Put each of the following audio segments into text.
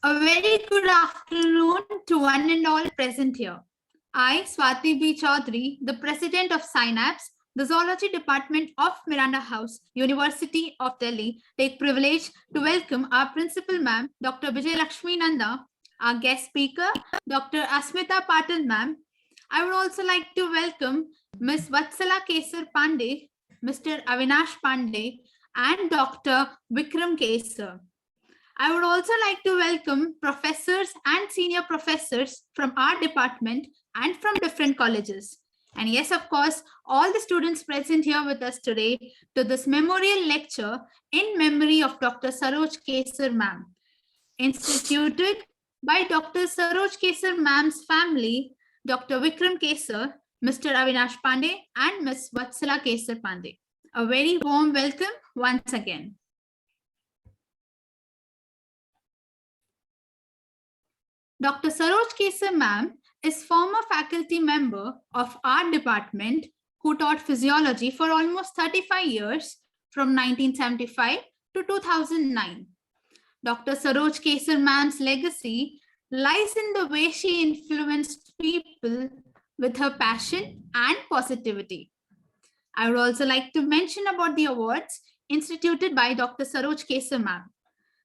A very good afternoon to one and all present here. I, Swati B. Chaudhary, the President of Synapse, the Zoology Department of Miranda House, University of Delhi, take privilege to welcome our Principal Ma'am, Dr. Vijay Lakshmi Nanda, our guest speaker, Dr. Asmita Patil Ma'am. I would also like to welcome Ms. Vatsala Kesar Pandey, Mr. Avinash Pandey, and Dr. Vikram Kesar. I would also like to welcome professors and senior professors from our department and from different colleges. And yes, of course, all the students present here with us today to this memorial lecture in memory of Dr. Saroj Kesar ma'am, instituted by Dr. Saroj Kesar ma'am's family, Dr. Vikram Kesar, Mr. Avinash Pandey, and Ms. Vatsala Kesar Pandey. A very warm welcome once again. Dr. Saroj Kesar ma'am is former faculty member of our department who taught physiology for almost 35 years from 1975 to 2009. Dr. Saroj Kesar ma'am's legacy lies in the way she influenced people with her passion and positivity. I would also like to mention about the awards instituted by Dr. Saroj Kesar ma'am.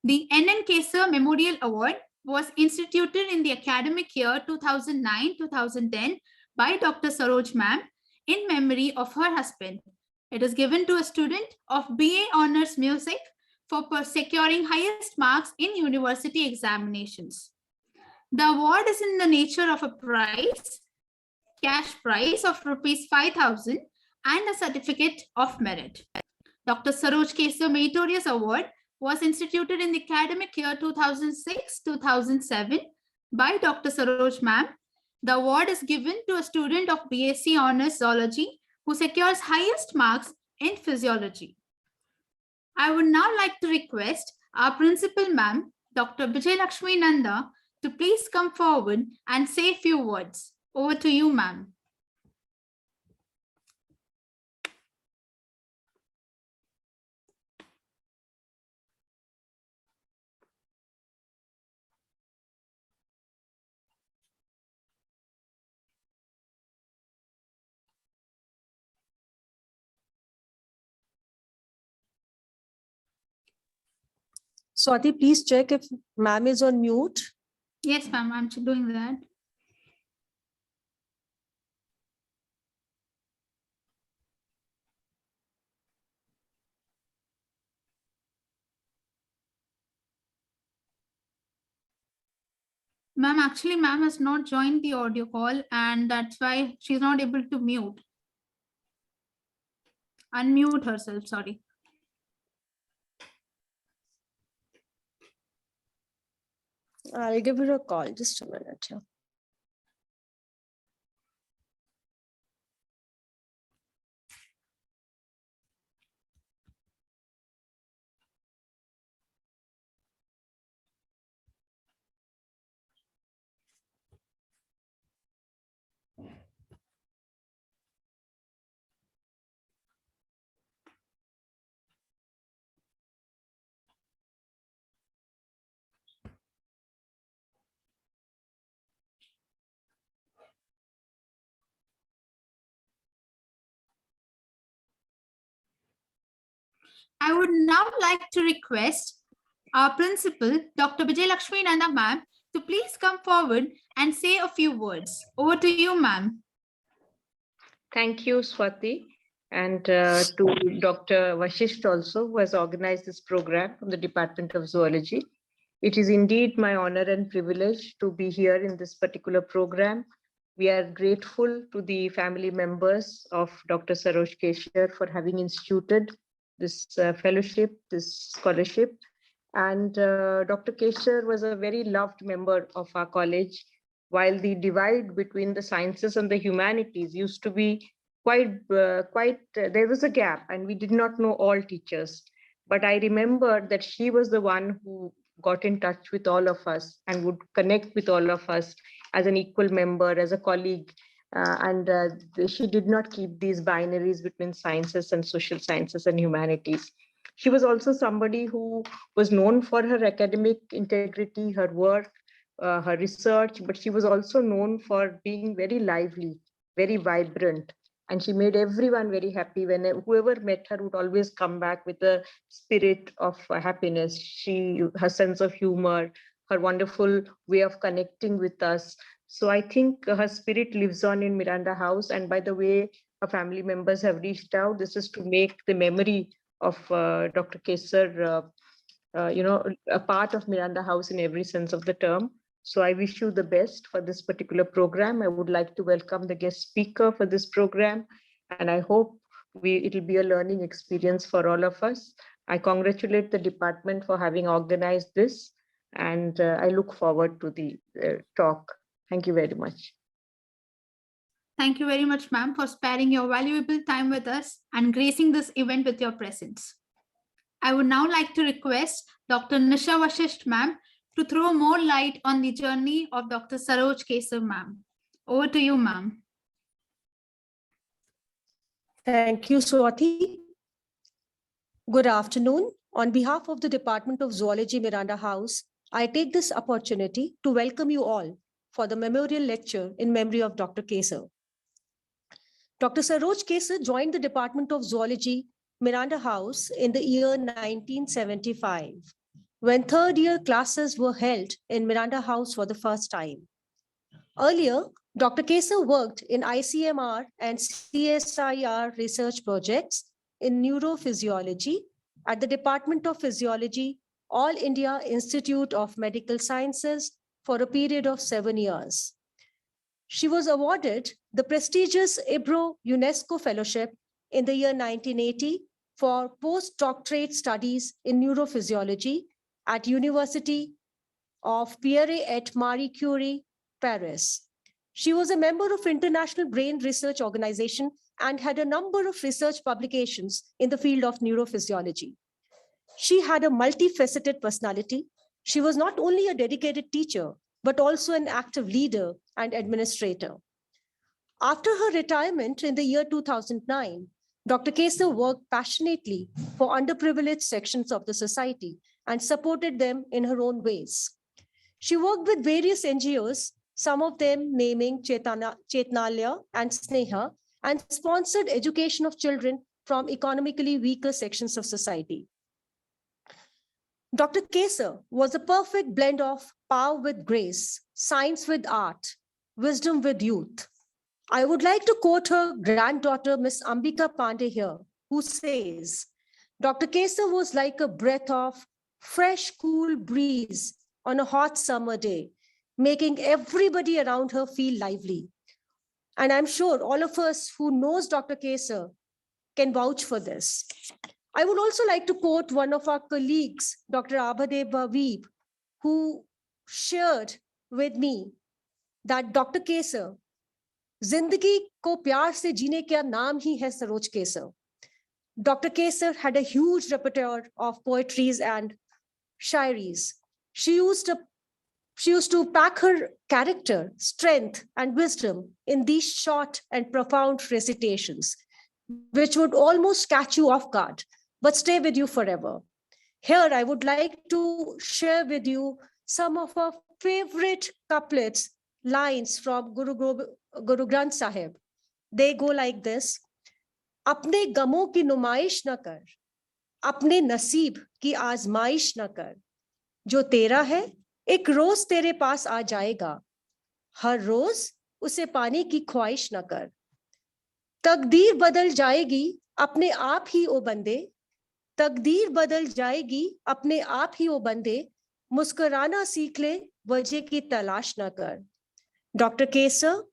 The N.N. Kesar Memorial Award was instituted in the academic year 2009-2010 by Dr. Saroj ma'am in memory of her husband. It is given to a student of BA Honours Music for securing highest marks in university examinations. The award is in the nature of a prize, cash prize of rupees 5,000 and a certificate of merit. Dr. Saroj Kesar Meritorious Award was instituted in the academic year 2006-2007 by Dr. Saroj ma'am. The award is given to a student of BSc Honours Zoology who secures highest marks in physiology. I would now like to request our principal ma'am, Dr. Vijay Lakshmi Nanda, to please come forward and say a few words. Over to you, ma'am. Swati, please check if ma'am is on mute. Yes, ma'am, I'm doing that. Ma'am, actually, ma'am has not joined the audio call and that's why she's not able to unmute herself, sorry. I'll give her a call. Just a minute. Yeah. I would now like to request our principal, Dr. Vijay Lakshmi Nanda ma'am, to please come forward and say a few words. Over to you, ma'am. Thank you, Swati, and to Dr. Vashisht also, who has organized this program from the Department of Zoology. It is indeed my honor and privilege to be here in this particular program. We are grateful to the family members of Dr. Saroj Kesar for having instituted this fellowship, this scholarship. And Dr. Kesar was a very loved member of our college, while the divide between the sciences and the humanities used to be there was a gap and we did not know all teachers. But I remember that she was the one who got in touch with all of us and would connect with all of us as an equal member, as a colleague. She did not keep these binaries between sciences and social sciences and humanities. She was also somebody who was known for her academic integrity, her work, her research, but she was also known for being very lively, very vibrant. And she made everyone very happy. When whoever met her would always come back with a spirit of happiness. Her sense of humor, her wonderful way of connecting with us. So I think her spirit lives on in Miranda House. And by the way, her family members have reached out. This is to make the memory of Dr. Kesar, a part of Miranda House in every sense of the term. So I wish you the best for this particular program. I would like to welcome the guest speaker for this program, and I hope it'll be a learning experience for all of us. I congratulate the department for having organized this, and I look forward to the talk. Thank you very much. Thank you very much, ma'am, for sparing your valuable time with us and gracing this event with your presence. I would now like to request Dr. Nisha Vashisht, ma'am, to throw more light on the journey of Dr. Saroj Kesar, ma'am. Over to you, ma'am. Thank you, Swati. Good afternoon. On behalf of the Department of Zoology, Miranda House, I take this opportunity to welcome you all for the memorial lecture in memory of Dr. Kesar. Dr. Saroj Kesar joined the Department of Zoology, Miranda House in the year 1975, when third-year classes were held in Miranda House for the first time. Earlier, Dr. Kesar worked in ICMR and CSIR research projects in neurophysiology at the Department of Physiology, All India Institute of Medical Sciences for a period of 7 years. She was awarded the prestigious IBRO UNESCO Fellowship in the year 1980 for postdoctorate studies in neurophysiology at University of Pierre et Marie Curie, Paris. She was a member of International Brain Research Organization and had a number of research publications in the field of neurophysiology. She had a multifaceted personality. She was not only a dedicated teacher, but also an active leader and administrator. After her retirement in the year 2009, Dr. Kesar worked passionately for underprivileged sections of the society and supported them in her own ways. She worked with various NGOs, some of them naming Chetnalya and Sneha, and sponsored education of children from economically weaker sections of society. Dr. Kesar was a perfect blend of power with grace, science with art, wisdom with youth. I would like to quote her granddaughter, Miss Ambika Pandey here, who says, Dr. Kesar was like a breath of fresh, cool breeze on a hot summer day, making everybody around her feel lively. And I'm sure all of us who knows Dr. Kesar can vouch for this. I would also like to quote one of our colleagues, Dr. Abhadev Bhavib, who shared with me that Dr. Kesar, Zindagi ko pyar se jeene ka naam hi hai Saroj Kesar. Dr. Kesar had a huge repertoire of poetries and shairis. She used to pack her character, strength, and wisdom in these short and profound recitations, which would almost catch you off guard, but stay with you forever. Here, I would like to share with you some of our favorite couplets, lines from Guru Granth Sahib. They go like this. Apne gamo ki numaish na kar, apne naseeb ki आजमाइश na kar. जो तेरा है एक रोज तेरे पास आ जाएगा, हर रोज उसे पाने की ख्वाहिश न कर. तकदीर बदल जाएगी अपने आप ही ओ बंदे, तकदीर बदल जाएगी अपने आप ही ओ बंदे, मुस्कुराना सीख ले वजह की तलाश न कर. Dr. Kesar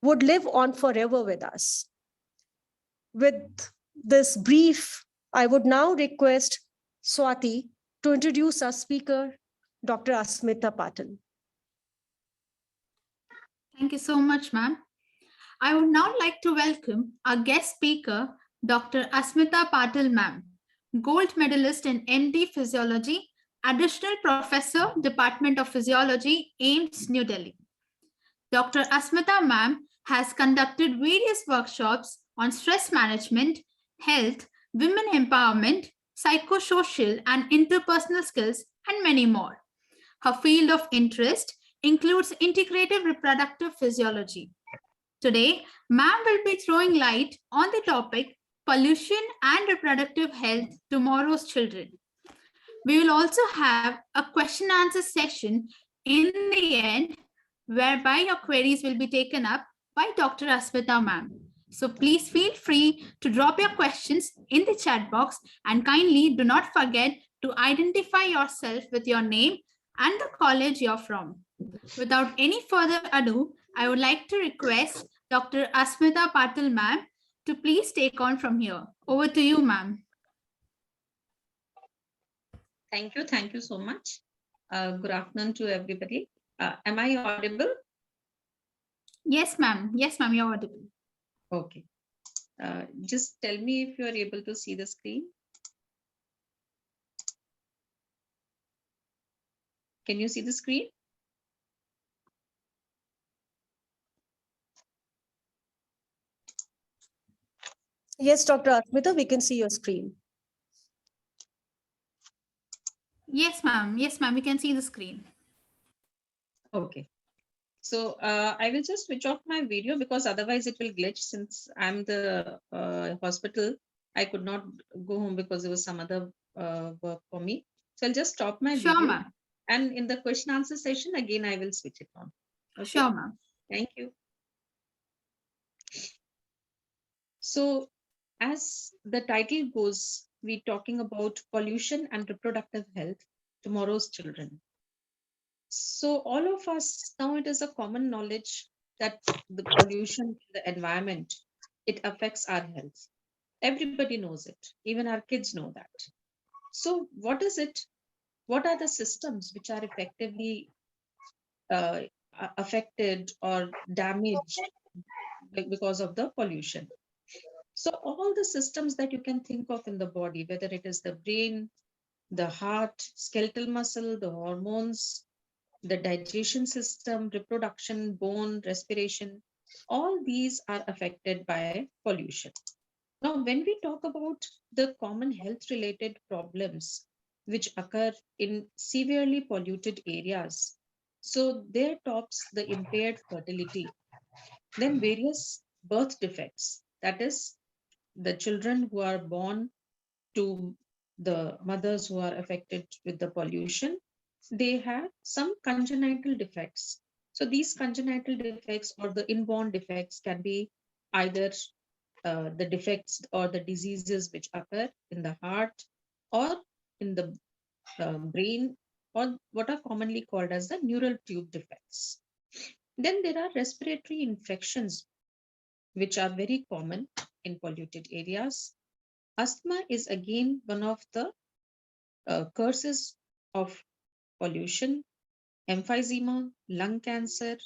would live on forever with us. With this brief, I would now request Swati to introduce our speaker, Dr. Asmita Patil. Thank you so much, ma'am. I would now like to welcome our guest speaker, Dr. Asmita Patil, ma'am, gold medalist in MD Physiology, additional professor, Department of Physiology, AIIMS, New Delhi. Dr. Asmita, ma'am, has conducted various workshops on stress management, health, women empowerment, psychosocial and interpersonal skills, and many more. Her field of interest includes integrative reproductive physiology. Today, ma'am will be throwing light on the topic pollution and reproductive health, tomorrow's children. We will also have a question and answer session in the end, whereby your queries will be taken up by Dr. Asmita ma'am. So please feel free to drop your questions in the chat box, and kindly do not forget to identify yourself with your name and the college you're from. Without any further ado, I would like to request Dr. Asmita Patil ma'am to please take on from here. Over to you, ma'am. Thank you so much. Good afternoon to everybody. Am I audible? Yes, ma'am. Yes, ma'am, you're audible. Okay. Just tell me if you are able to see the screen. Can you see the screen? Yes, Dr. Asmita, we can see your screen. Yes, ma'am. Yes, ma'am. We can see the screen. Okay. So I will just switch off my video because otherwise it will glitch. Since I'm the hospital, I could not go home because there was some other work for me. So I'll just stop my Sure, video. ma'am. And in the question answer session, again, I will switch it on. Okay? Sure, ma'am. Thank you. So as the title goes, we're talking about pollution and reproductive health, tomorrow's children. So all of us, now it is a common knowledge that the pollution in the environment, it affects our health. Everybody knows it. Even our kids know that. So what is it? What are the systems which are effectively affected or damaged because of the pollution? So all the systems that you can think of in the body, whether it is the brain, the heart, skeletal muscle, the hormones, the digestion system, reproduction, bone, respiration, all these are affected by pollution. Now, when we talk about the common health related problems which occur in severely polluted areas, so there tops the impaired fertility, then various birth defects, that is, the children who are born to the mothers who are affected with the pollution, they have some congenital defects. So these congenital defects or the inborn defects can be either the defects or the diseases which occur in the heart or in the brain, or what are commonly called as the neural tube defects. Then there are respiratory infections which are very common in polluted areas. Asthma is again one of the curses of pollution. Emphysema, lung cancer,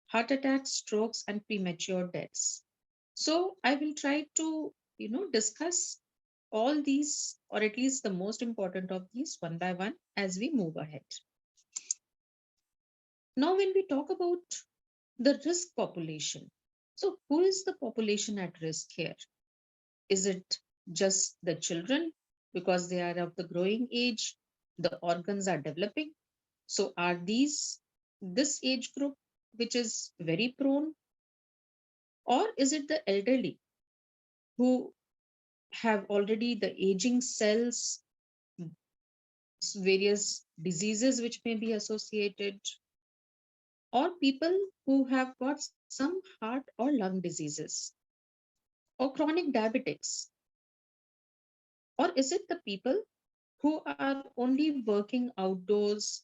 heart attacks, strokes, and premature deaths. So I will try to, discuss all these, or at least the most important of these, one by one as we move ahead. Now, when we talk about the risk population, so who is the population at risk here? Is it just the children because they are of the growing age, the organs are developing? So are this age group which is very prone, or is it the elderly who have already the aging cells, various diseases which may be associated, or people who have got some heart or lung diseases, or chronic diabetics? Or is it the people who are only working outdoors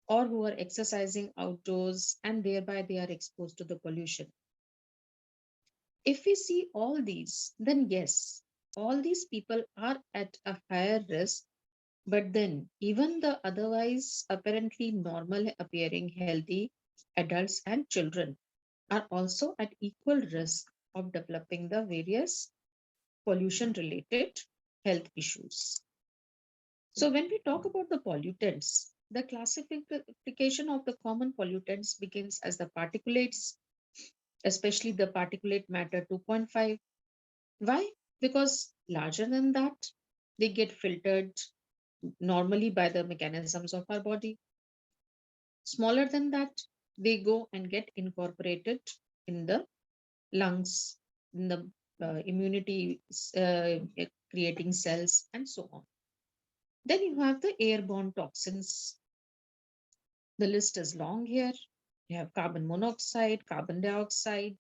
or who are exercising outdoors and thereby they are exposed to the pollution? If we see all these, then yes, all these people are at a higher risk, but then even the otherwise apparently normal appearing healthy adults and children are also at equal risk of developing the various pollution related health issues. So when we talk about the pollutants, the classification of the common pollutants begins as the particulates, especially the particulate matter 2.5. Why? Because larger than that, they get filtered normally by the mechanisms of our body. Smaller than that, they go and get incorporated in the lungs, in the immunity creating cells, and so on. Then you have the airborne toxins. The list is long here. You have carbon monoxide, carbon dioxide,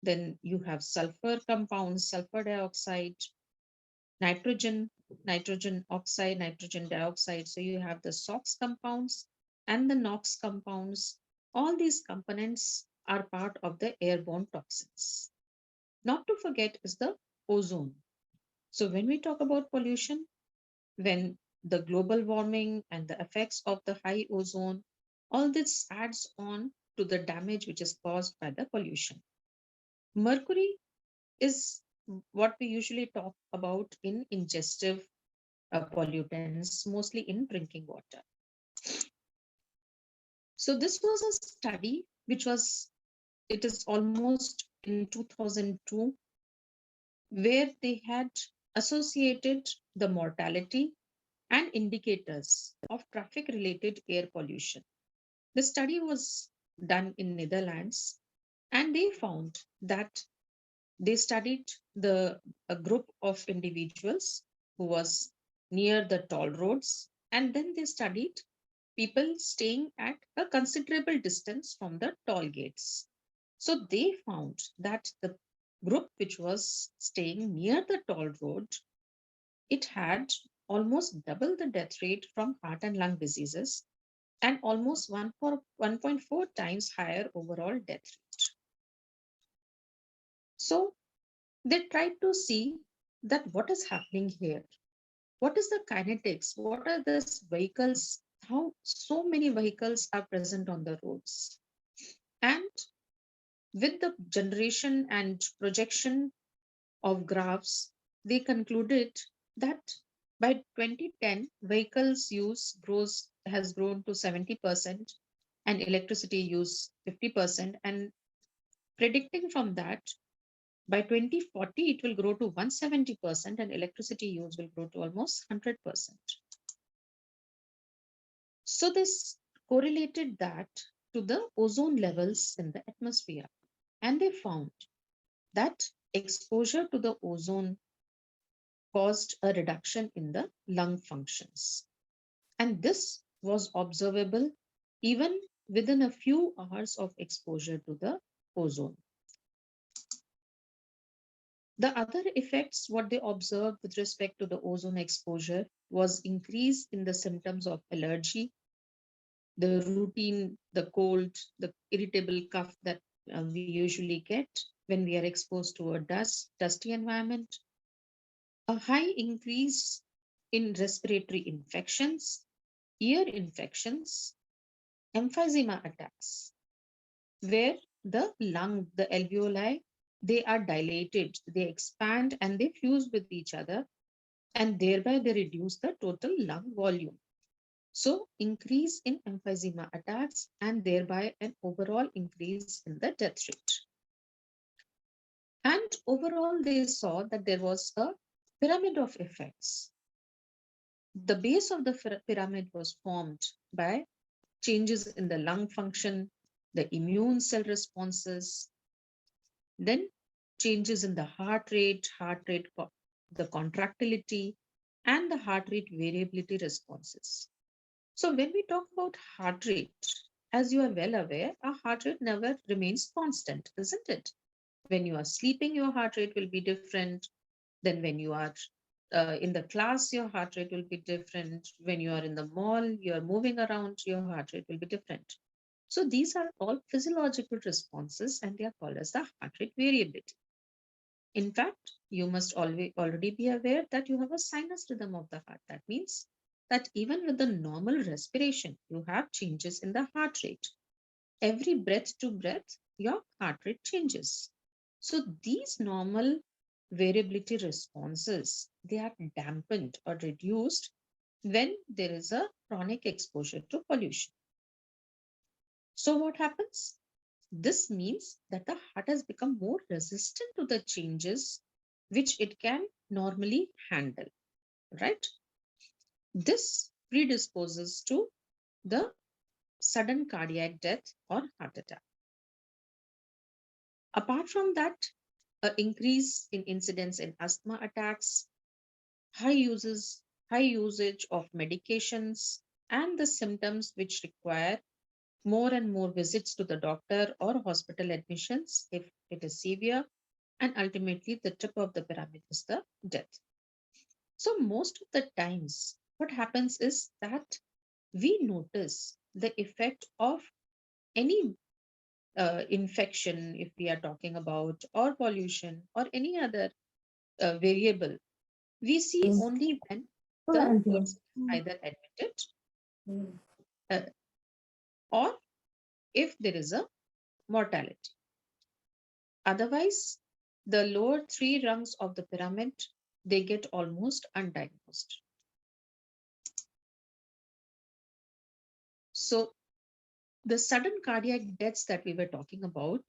then you have sulfur compounds, sulfur dioxide, nitrogen, nitrogen oxide, nitrogen dioxide. So you have the SOx compounds and the NOx compounds. All these components are part of the airborne toxins. Not to forget is the ozone. So when we talk about pollution, when the global warming and the effects of the high ozone, all this adds on to the damage which is caused by the pollution. Mercury is what we usually talk about in ingestive pollutants, mostly in drinking water. So this was a study which was, it is almost in 2002, where they had associated the mortality and indicators of traffic related air pollution. The study was done in Netherlands, and they found that they studied a group of individuals who was near the toll roads, and then they studied people staying at a considerable distance from the toll gates. So they found that the group which was staying near the toll road, it had almost double the death rate from heart and lung diseases and almost 1.4 times higher overall death rate. So they tried to see that what is happening here. What is the kinetics? What are these vehicles? How so many vehicles are present on the roads? And with the generation and projection of graphs, they concluded that by 2010, vehicles use has grown to 70% and electricity use 50%, and predicting from that by 2040, it will grow to 170% and electricity use will grow to almost 100%. So this correlated that to the ozone levels in the atmosphere. And they found that exposure to the ozone caused a reduction in the lung functions. And this was observable even within a few hours of exposure to the ozone. The other effects, what they observed with respect to the ozone exposure, was increase in the symptoms of allergy, the routine, the cold, the irritable cough that we usually get when we are exposed to a dusty environment, a high increase in respiratory infections, ear infections, emphysema attacks, where the lung, the alveoli, they are dilated, they expand and they fuse with each other, and thereby they reduce the total lung volume. So increase in emphysema attacks and thereby an overall increase in the death rate. And overall, they saw that there was a pyramid of effects. The base of the pyramid was formed by changes in the lung function, the immune cell responses, then changes in the heart rate, the contractility, and the heart rate variability responses. So when we talk about heart rate, as you are well aware, our heart rate never remains constant, isn't it? When you are sleeping, your heart rate will be different. Then when you are in the class, your heart rate will be different. When you are in the mall, you are moving around, your heart rate will be different. So these are all physiological responses and they are called as the heart rate variability. In fact, you must already be aware that you have a sinus rhythm of the heart. That means that even with the normal respiration, you have changes in the heart rate. Every breath to breath, your heart rate changes. So these normal variability responses, they are dampened or reduced when there is a chronic exposure to pollution. So what happens? This means that the heart has become more resistant to the changes which it can normally handle. right? This predisposes to the sudden cardiac death or heart attack. Apart from that, an increase in incidence in asthma attacks, high usage of medications, and the symptoms which require more and more visits to the doctor or hospital admissions if it is severe, and ultimately the tip of the pyramid is the death. So most of the times what happens is that we notice the effect of any infection, if we are talking about, or pollution, or any other variable, we see only when the person is either admitted or if there is a mortality. Otherwise, the lower three rungs of the pyramid, they get almost undiagnosed. So the sudden cardiac deaths that we were talking about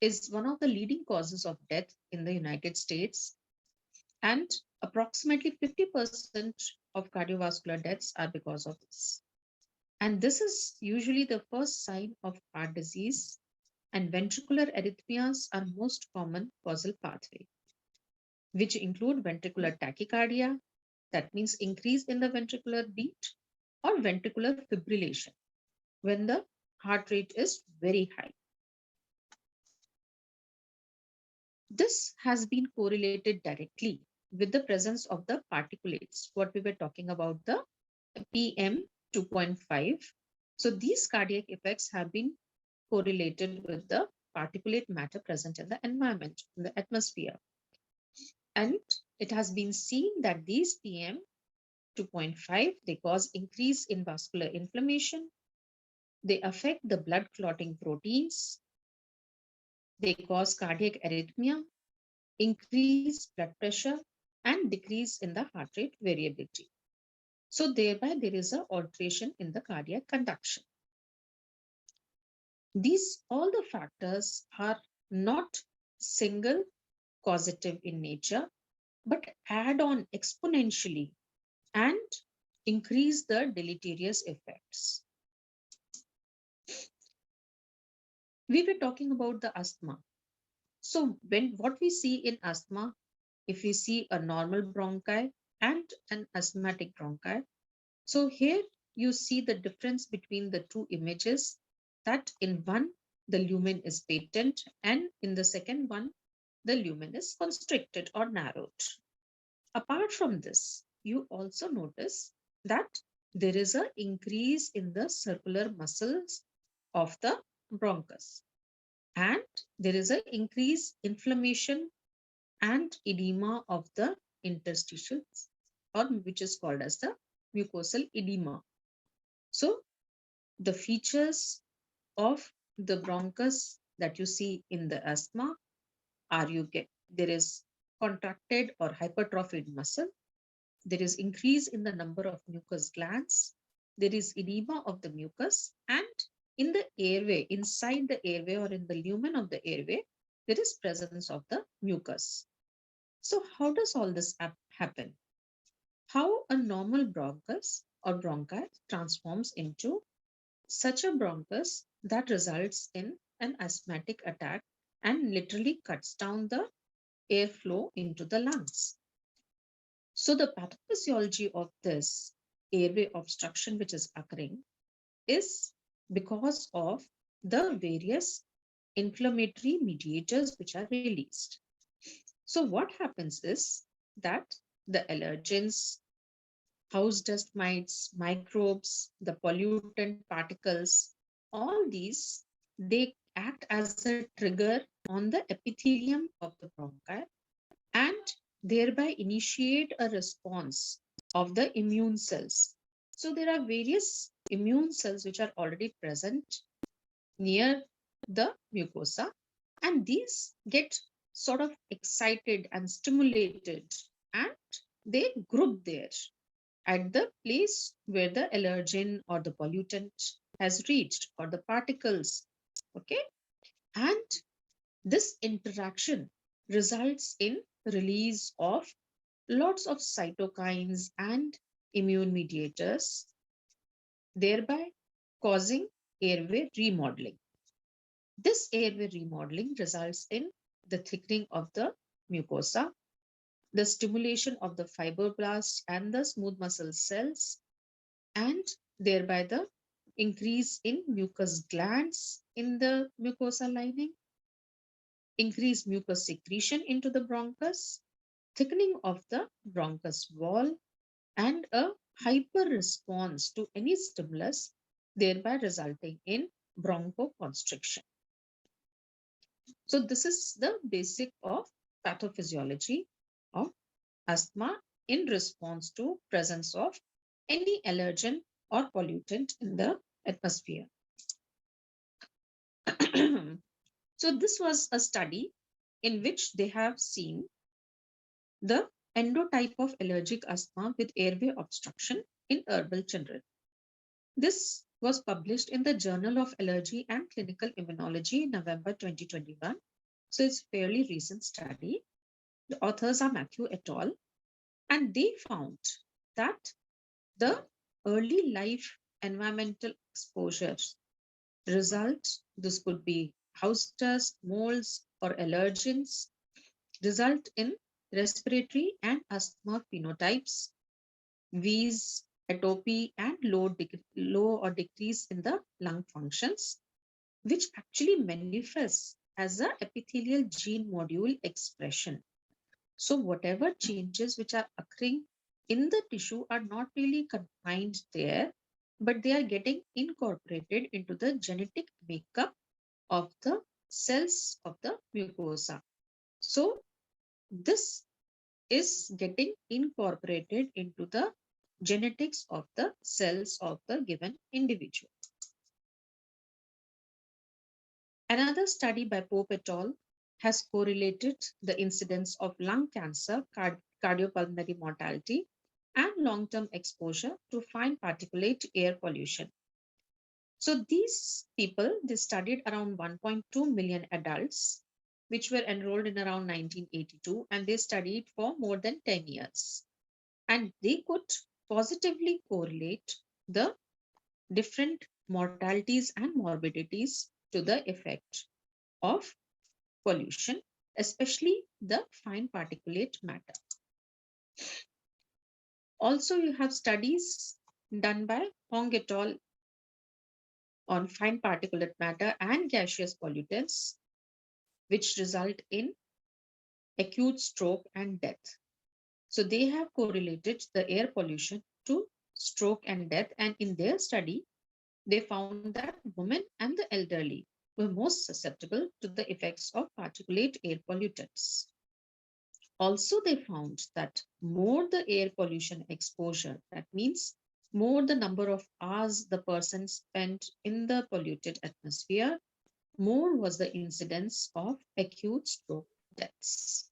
is one of the leading causes of death in the United States. And approximately 50% of cardiovascular deaths are because of this. And this is usually the first sign of heart disease, and ventricular arrhythmias are most common causal pathway, which include ventricular tachycardia, that means increase in the ventricular beat, or ventricular fibrillation, when the heart rate is very high. This has been correlated directly with the presence of the particulates, what we were talking about, the PM 2.5. So these cardiac effects have been correlated with the particulate matter present in the environment, in the atmosphere. And it has been seen that these PM 2.5, they cause increase in vascular inflammation, they affect the blood clotting proteins, they cause cardiac arrhythmia, increase blood pressure, and decrease in the heart rate variability. So thereby there is an alteration in the cardiac conduction. These all the factors are not single causative in nature, but add on exponentially and increase the deleterious effects. We were talking about the asthma. So what we see in asthma, if we see a normal bronchi and an asthmatic bronchi, so here you see the difference between the two images, that in one the lumen is patent and in the second one the lumen is constricted or narrowed. Apart from this, you also notice that there is an increase in the circular muscles of the bronchus, and there is an increased inflammation and edema of the interstitials, or which is called as the mucosal edema. So the features of the bronchus that you see in the asthma are there is contracted or hypertrophied muscle, there is increase in the number of mucus glands, there is edema of the mucus, and in the airway, inside the airway or in the lumen of the airway, there is presence of the mucus. So how does all this happen? How a normal bronchus or bronchi transforms into such a bronchus that results in an asthmatic attack and literally cuts down the airflow into the lungs. So the pathophysiology of this airway obstruction which is occurring is because of the various inflammatory mediators which are released. So what happens is that the allergens, house dust mites, microbes, the pollutant particles, all these, they act as a trigger on the epithelium of the bronchi and thereby initiate a response of the immune cells. So there are various immune cells which are already present near the mucosa, and these get sort of excited and stimulated, and they group there at the place where the allergen or the pollutant has reached, or the particles. Okay, and this interaction results in release of lots of cytokines and immune mediators, thereby causing airway remodeling. This airway remodeling results in the thickening of the mucosa, the stimulation of the fibroblasts and the smooth muscle cells, and thereby the increase in mucus glands in the mucosa lining, increased mucus secretion into the bronchus, thickening of the bronchus wall, and a hyper response to any stimulus, thereby resulting in bronchoconstriction. So this is the basic of pathophysiology of asthma in response to presence of any allergen or pollutant in the atmosphere. So this was a study in which they have seen the endotype of allergic asthma with airway obstruction in urban children. This was published in the Journal of Allergy and Clinical Immunology in November 2021. So it's a fairly recent study. The authors are Matthew et al. And they found that the early life environmental exposures result, this could be house dust, molds, or allergens, result in respiratory and asthma phenotypes, wheeze, atopy, and low or decrease in the lung functions, which actually manifests as a epithelial gene module expression. So whatever changes which are occurring in the tissue are not really confined there, but they are getting incorporated into the genetic makeup of the cells of the mucosa. So this is getting incorporated into the genetics of the cells of the given individual. Another study by Pope et al. Has correlated the incidence of lung cancer, cardiopulmonary mortality, and long-term exposure to fine particulate air pollution. So these people, they studied around 1.2 million adults, which were enrolled in around 1982, and they studied for more than 10 years. And they could positively correlate the different mortalities and morbidities to the effect of pollution, especially the fine particulate matter. Also, you have studies done by Hong et al. On fine particulate matter and gaseous pollutants, which result in acute stroke and death. So they have correlated the air pollution to stroke and death. And in their study, they found that women and the elderly were most susceptible to the effects of particulate air pollutants. Also, they found that more the air pollution exposure, that means more the number of hours the person spent in the polluted atmosphere, more was the incidence of acute stroke deaths.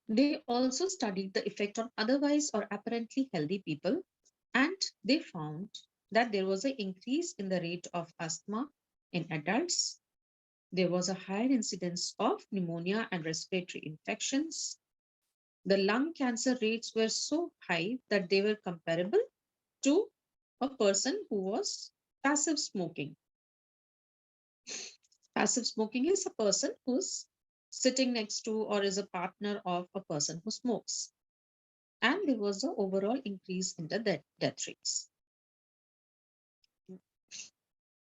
They also studied the effect on otherwise or apparently healthy people, and they found that there was an increase in the rate of asthma in adults. There was a higher incidence of pneumonia and respiratory infections. The lung cancer rates were so high that they were comparable to a person who was passive smoking. Passive smoking is a person who's sitting next to or is a partner of a person who smokes. And there was an overall increase in the death rates.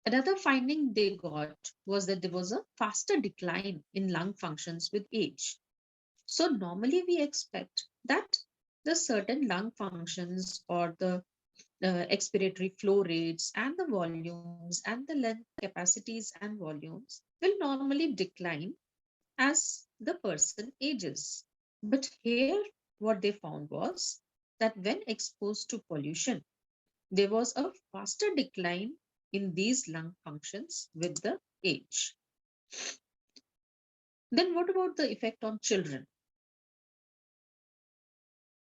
Another finding they got was that there was a faster decline in lung functions with age. So normally we expect that the certain lung functions or the expiratory flow rates and the volumes and the length capacities and volumes will normally decline as the person ages. But here what they found was that when exposed to pollution, there was a faster decline in these lung functions with the age. Then what about the effect on children?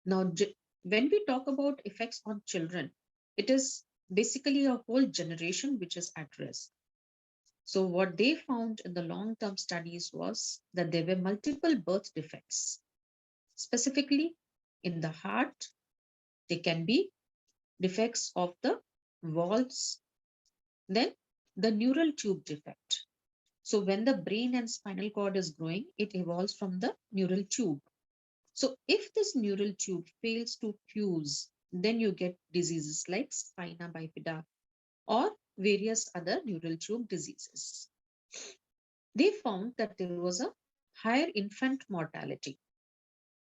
Now, when we talk about effects on children, it is basically a whole generation which is at risk. So what they found in the long-term studies was that there were multiple birth defects Specifically, in the heart, they can be defects of the walls, then the neural tube defect. So when the brain and spinal cord is growing, it evolves from the neural tube. So if this neural tube fails to fuse, then you get diseases like spina bifida or various other neural tube diseases. They found that there was a higher infant mortality.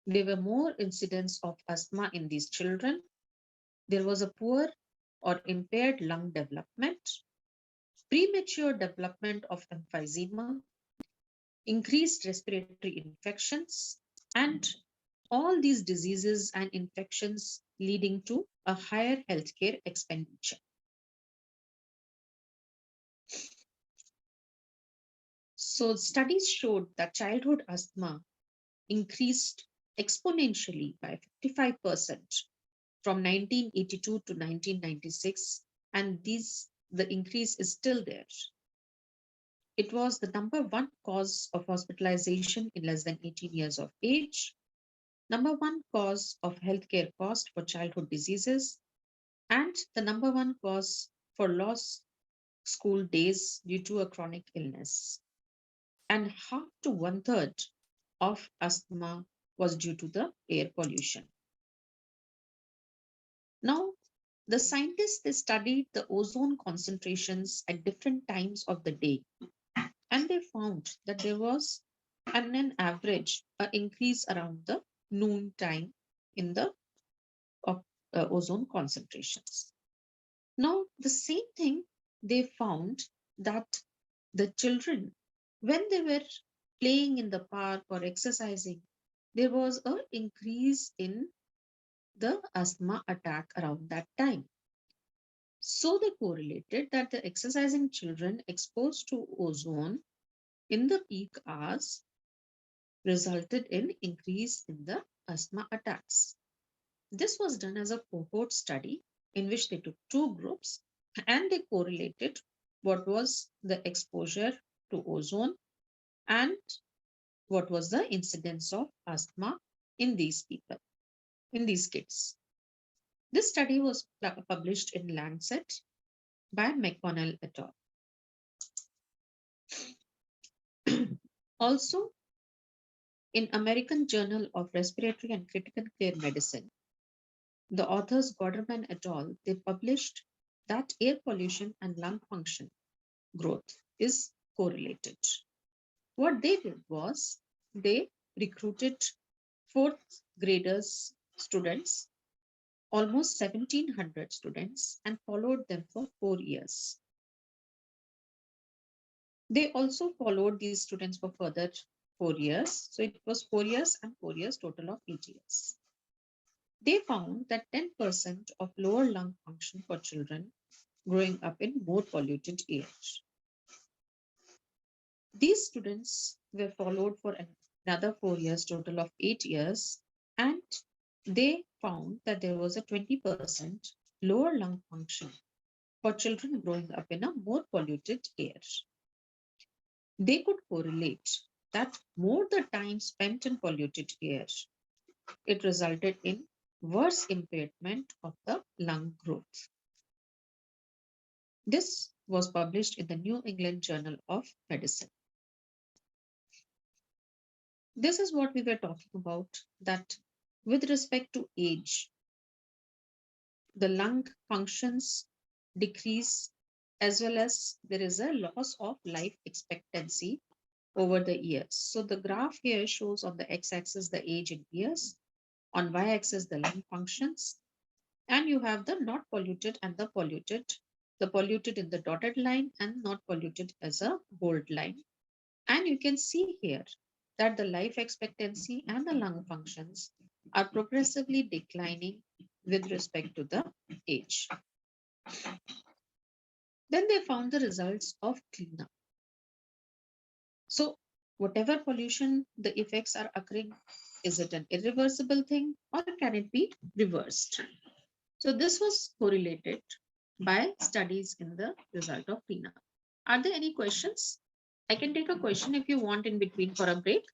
There were more incidents of asthma in these children. There was a poor or impaired lung development, premature development of emphysema, increased respiratory infections, and all these diseases and infections leading to a higher healthcare expenditure. So studies showed that childhood asthma increased exponentially by 55% from 1982 to 1996, and the increase is still there. It was the number one cause of hospitalization in less than 18 years of age, number one cause of healthcare cost for childhood diseases, and the number one cause for lost school days due to a chronic illness. And half to 1/3 of asthma was due to the air pollution. Now, the scientists, they studied the ozone concentrations at different times of the day, and they found that there was an average increase around the noon time in the ozone concentrations. Now, the same thing they found that the children, when they were playing in the park or exercising, there was an increase in the asthma attack around that time. So they correlated that the exercising children exposed to ozone in the peak hours resulted in increase in the asthma attacks. This was done as a cohort study in which they took two groups and they correlated what was the exposure to ozone and what was the incidence of asthma in these people, in these kids. This study was published in Lancet by McConnell et al. Also, in American Journal of Respiratory and Critical Care Medicine, the authors Goderman et al., they published that air pollution and lung function growth is correlated. What they did was they recruited fourth graders students, almost 1,700 students, and followed them for 4 years. They also followed these students for further 4 years. So it was 4 years and 4 years, total of 8 years. They found that 10% of lower lung function for children growing up in more polluted air. These students were followed for another 4 years, total of 8 years, and they found that there was a 20% lower lung function for children growing up in a more polluted air. They could correlate that more the time spent in polluted air, it resulted in worse impairment of the lung growth. This was published in the New England Journal of Medicine. This is what we were talking about, that with respect to age, the lung functions decrease as well as there is a loss of life expectancy over the years. So the graph here shows on the x-axis the age in years, on y-axis the lung functions, and you have the not polluted and the polluted in the dotted line and not polluted as a bold line. And you can see here that the life expectancy and the lung functions are progressively declining with respect to the age. Then they found the results of cleanup. So whatever pollution, the effects are occurring, is it an irreversible thing or can it be reversed? So this was correlated by studies in the result of cleanup. Are there any questions? I can take a question if you want in between for a break.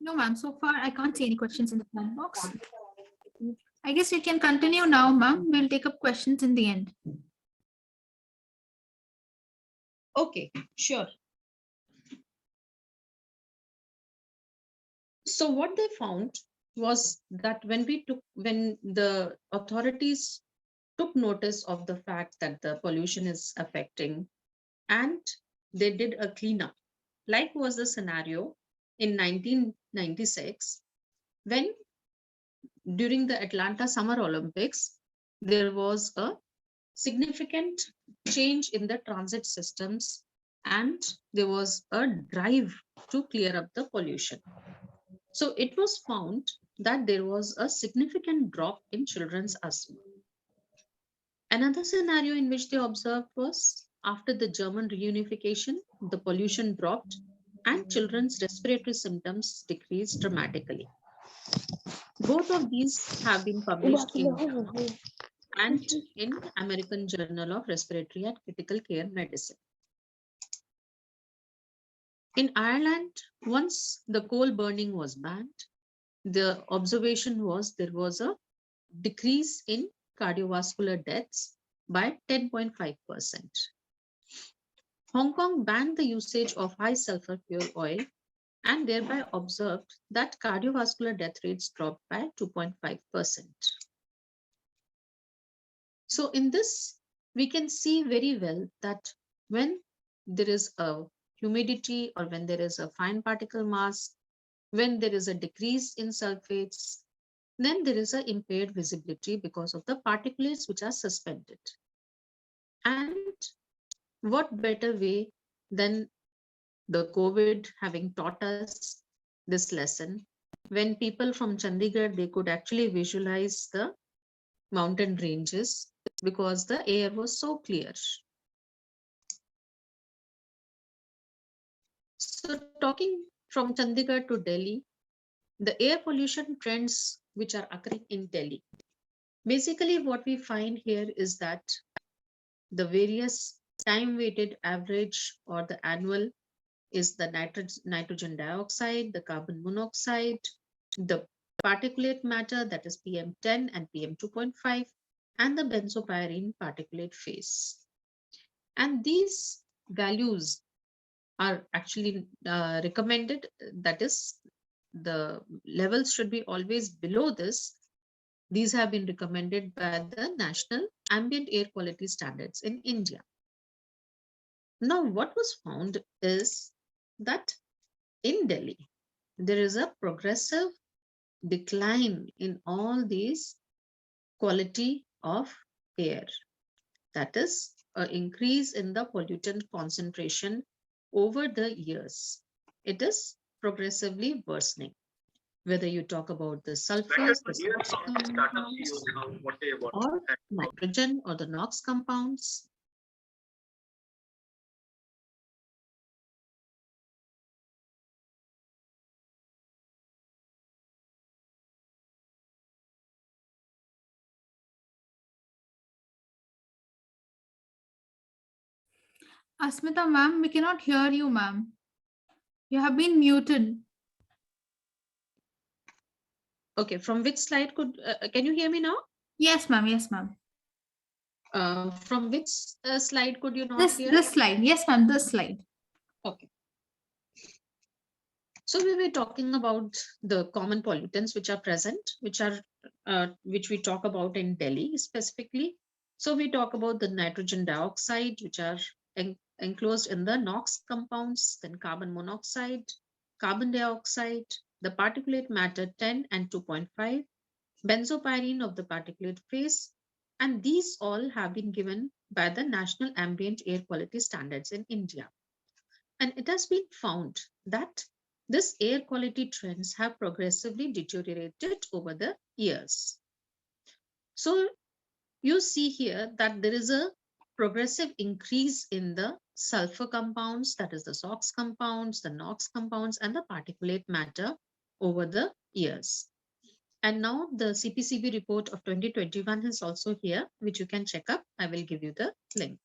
No, ma'am. So far, I can't see any questions in the chat box. I guess you can continue now, ma'am. We'll take up questions in the end. Okay, sure. So what they found was that when the authorities took notice of the fact that the pollution is affecting, and they did a cleanup, like was the scenario in 1996, when during the Atlanta Summer Olympics, there was a significant change in the transit systems, and there was a drive to clear up the pollution. So it was found that there was a significant drop in children's asthma. Another scenario in which they observed was after the German reunification, the pollution dropped and children's respiratory symptoms decreased dramatically. Both of these have been published in JAMA and in American Journal of Respiratory and Critical Care Medicine. In Ireland, once the coal burning was banned, the observation was there was a decrease in cardiovascular deaths by 10.5%. Hong Kong banned the usage of high sulfur fuel oil and thereby observed that cardiovascular death rates dropped by 2.5%. So in this, we can see very well that when there is a humidity or when there is a fine particle mass, when there is a decrease in sulfates, then there is an impaired visibility because of the particulates which are suspended. And what better way than the COVID having taught us this lesson, when people from Chandigarh, they could actually visualize the mountain ranges because the air was so clear. So talking from Chandigarh to Delhi, the air pollution trends which are occurring in Delhi. Basically, what we find here is that the various time-weighted average or the annual is the nitrogen dioxide, the carbon monoxide, the particulate matter, that is PM10 and PM2.5, and the benzopyrene particulate phase. And these values are actually recommended, that is, the levels should be always below this. These have been recommended by the National Ambient Air Quality Standards in India. Now, what was found is that in Delhi, there is a progressive decline in all these quality of air. That is, an increase in the pollutant concentration over the years. It is progressively worsening. Whether you talk about the sulfurs, or nitrogen or the NOx compounds. Asmita, ma'am, we cannot hear you, ma'am. You have been muted. Okay, from which slide can you hear me now? Yes, ma'am. Yes, ma'am. From which slide could you not hear? This slide. Yes, ma'am, this slide. Okay. So we were talking about the common pollutants which are present, which we talk about in Delhi specifically. So we talk about the nitrogen dioxide, which are enclosed in the NOx compounds, then carbon monoxide, carbon dioxide, the particulate matter 10 and 2.5, benzopyrene of the particulate phase, and these all have been given by the National Ambient Air Quality Standards in India. And it has been found that this air quality trends have progressively deteriorated over the years. So you see here that there is a progressive increase in the sulfur compounds, that is the SOx compounds, the NOx compounds, and the particulate matter over the years. And now the CPCB report of 2021 is also here, which you can check up. I will give you the link.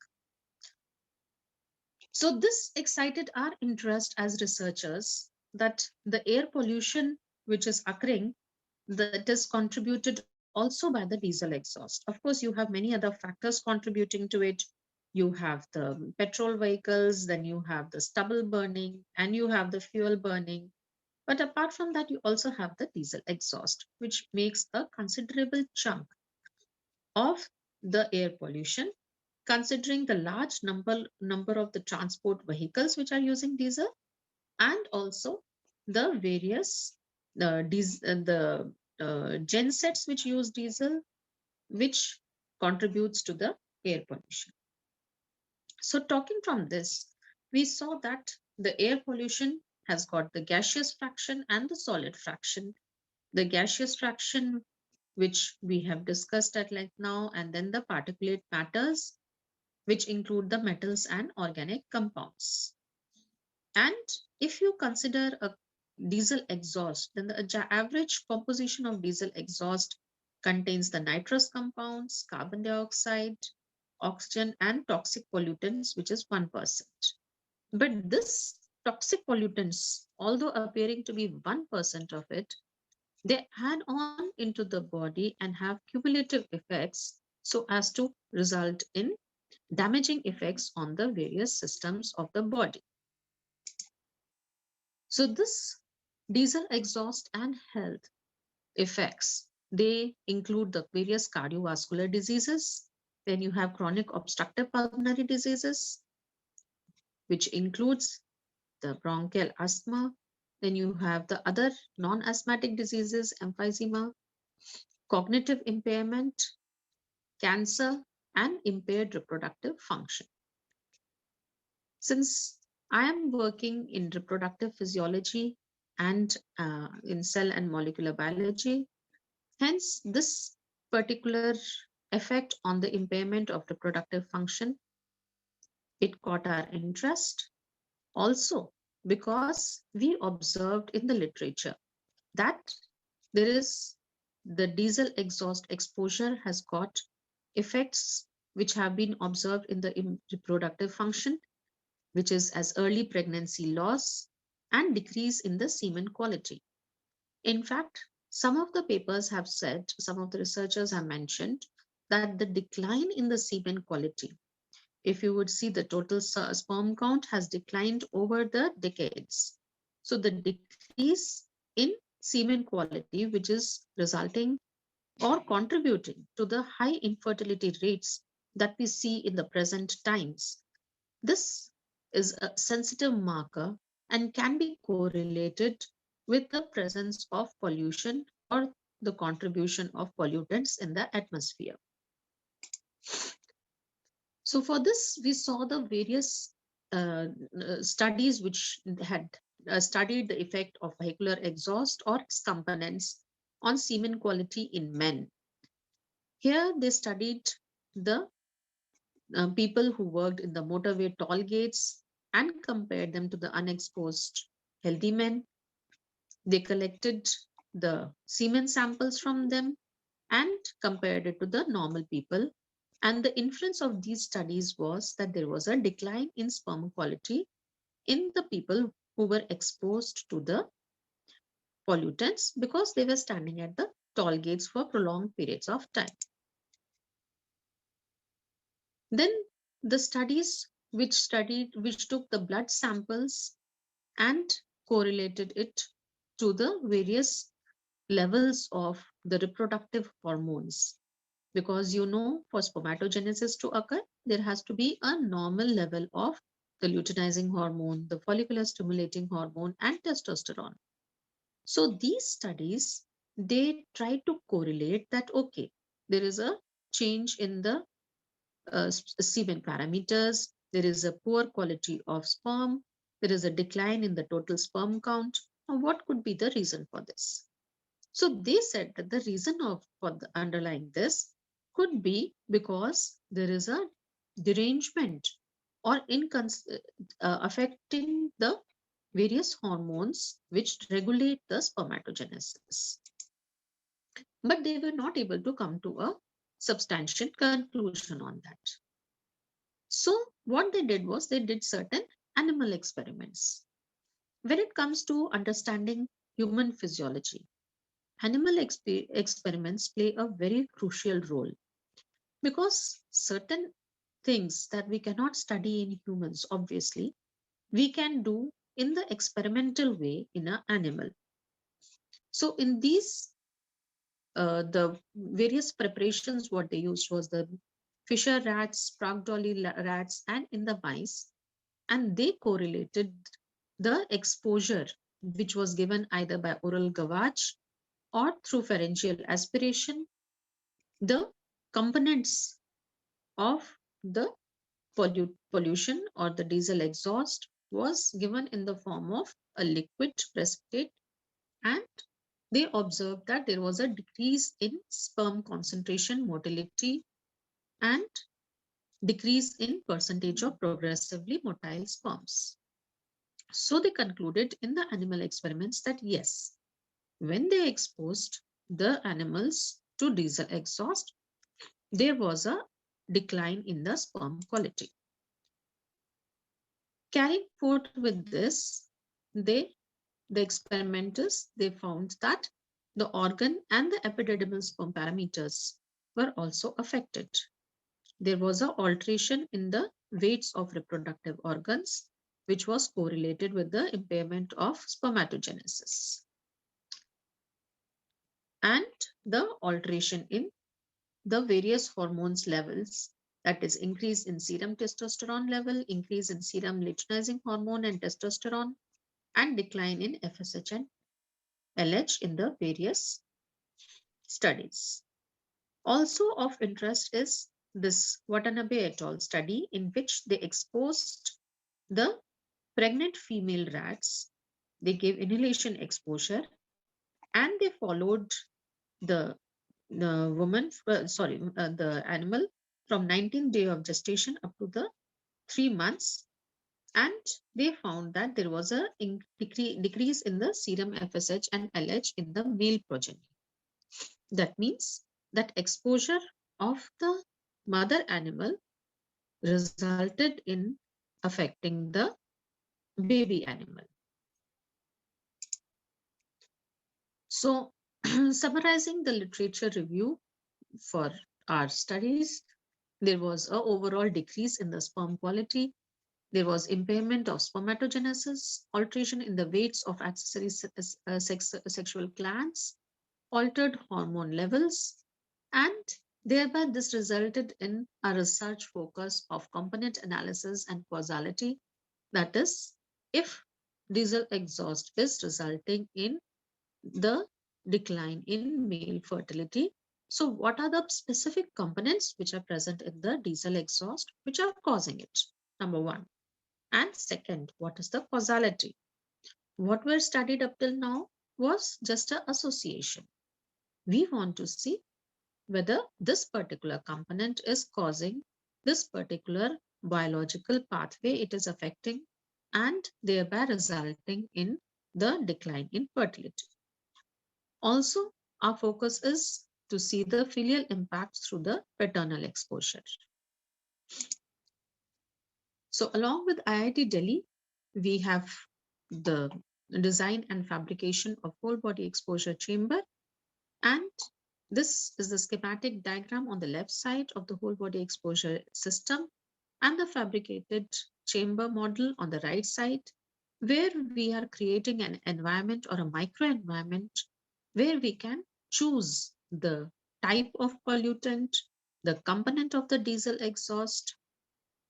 So this excited our interest as researchers that the air pollution which is occurring, that is contributed also by the diesel exhaust. Of course, you have many other factors contributing to it. You have the petrol vehicles, then you have the stubble burning, and you have the fuel burning. But apart from that, you also have the diesel exhaust, which makes a considerable chunk of the air pollution, considering the large number of the transport vehicles which are using diesel, and also the various the gensets which use diesel, which contributes to the air pollution. So talking from this, we saw that the air pollution has got the gaseous fraction and the solid fraction. The gaseous fraction, which we have discussed at length now, and then the particulate matters, which include the metals and organic compounds. And if you consider a diesel exhaust, then the average composition of diesel exhaust contains the nitrous compounds, carbon dioxide, oxygen, and toxic pollutants, which is 1%. But this toxic pollutants, although appearing to be 1% of it, they add on into the body and have cumulative effects so as to result in damaging effects on the various systems of the body. So this diesel exhaust and health effects, they include the various cardiovascular diseases. Then you have chronic obstructive pulmonary diseases, which includes the bronchial asthma. Then you have the other non-asthmatic diseases, emphysema, cognitive impairment, cancer, and impaired reproductive function. Since I am working in reproductive physiology and in cell and molecular biology, hence this particular effect on the impairment of reproductive function, it caught our interest. Also, because we observed in the literature that there is the diesel exhaust exposure has got effects which have been observed in the reproductive function, which is as early pregnancy loss and decrease in the semen quality. In fact, some of the papers have said, some of the researchers have mentioned that the decline in the semen quality, if you would see the total sperm count has declined over the decades. So the decrease in semen quality, which is resulting or contributing to the high infertility rates that we see in the present times. This is a sensitive marker and can be correlated with the presence of pollution or the contribution of pollutants in the atmosphere. So for this, we saw the various studies which had studied the effect of vehicular exhaust or its components on semen quality in men. Here they studied the people who worked in the motorway toll gates and compared them to the unexposed healthy men. They collected the semen samples from them and compared it to the normal people. And the inference of these studies was that there was a decline in sperm quality in the people who were exposed to the pollutants because they were standing at the toll gates for prolonged periods of time. Then the studies which took the blood samples and correlated it to the various levels of the reproductive hormones. Because you know, for spermatogenesis to occur, there has to be a normal level of the luteinizing hormone, the follicular stimulating hormone, and testosterone. So these studies, they try to correlate that, okay, there is a change in the semen parameters, there is a poor quality of sperm, there is a decline in the total sperm count. Now, what could be the reason for this? So they said that the reason for the underlying this could be because there is a derangement or affecting the various hormones which regulate the spermatogenesis. But they were not able to come to a substantial conclusion on that. So what they did was they did certain animal experiments. When it comes to understanding human physiology, animal experiments play a very crucial role because certain things that we cannot study in humans, obviously, we can do in the experimental way in an animal. So in these, the various preparations, what they used was the Fisher rats, Sprague-Dawley rats, and in the mice, and they correlated the exposure which was given either by oral gavage or through pharyngeal aspiration, the components of the pollution or the diesel exhaust was given in the form of a liquid precipitate, and they observed that there was a decrease in sperm concentration, motility, and decrease in percentage of progressively motile sperms. So they concluded in the animal experiments that yes, when they exposed the animals to diesel exhaust, there was a decline in the sperm quality. Carrying forth with this, the experimenters, they found that the organ and the epididymal sperm parameters were also affected. There was an alteration in the weights of reproductive organs, which was correlated with the impairment of spermatogenesis. And the alteration in the various hormones levels, that is increase in serum testosterone level, increase in serum luteinizing hormone and testosterone, and decline in FSH and LH in the various studies. Also of interest is this Watanabe et al. Study in which they exposed the pregnant female rats. They gave inhalation exposure and they followed the, the animal from 19th day of gestation up to the 3 months. And they found that there was a decrease in the serum FSH and LH in the male progeny. That means that exposure of the mother animal resulted in affecting the baby animal. So, summarizing the literature review for our studies, there was an overall decrease in the sperm quality. There was impairment of spermatogenesis, alteration in the weights of accessory sexual glands, altered hormone levels, and thereby this resulted in a research focus of component analysis and causality. That is, if diesel exhaust is resulting in the decline in male fertility. So what are the specific components which are present in the diesel exhaust which are causing it? Number one. And second, what is the causality? What were studied up till now was just an association. We want to see whether this particular component is causing this particular biological pathway it is affecting and thereby resulting in the decline in fertility. Also, our focus is to see the filial impacts through the paternal exposure. So along with IIT Delhi, we have the design and fabrication of whole body exposure chamber. And this is the schematic diagram on the left side of the whole body exposure system and the fabricated chamber model on the right side, where we are creating an environment or a microenvironment where we can choose the type of pollutant, the component of the diesel exhaust,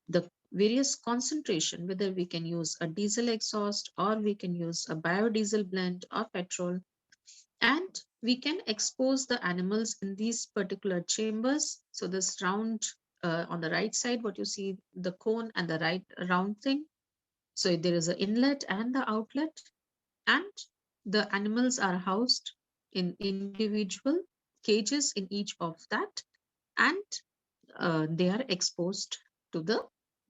the various concentration, whether we can use a diesel exhaust or we can use a biodiesel blend or petrol, and we can expose the animals in these particular chambers. So this round on the right side, what you see, the cone and the right round thing. So there is an inlet and the outlet, and the animals are housed in individual cages in each of that, and they are exposed to the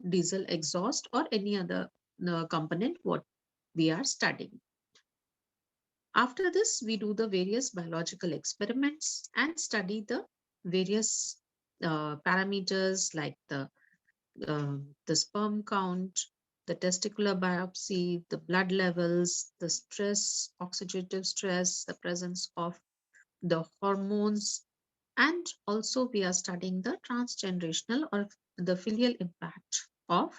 diesel exhaust or any other component what we are studying. After this, we do the various biological experiments and study the various parameters like the sperm count, the testicular biopsy, the blood levels, the stress, oxidative stress, the presence of the hormones, and also we are studying the transgenerational or the filial impact of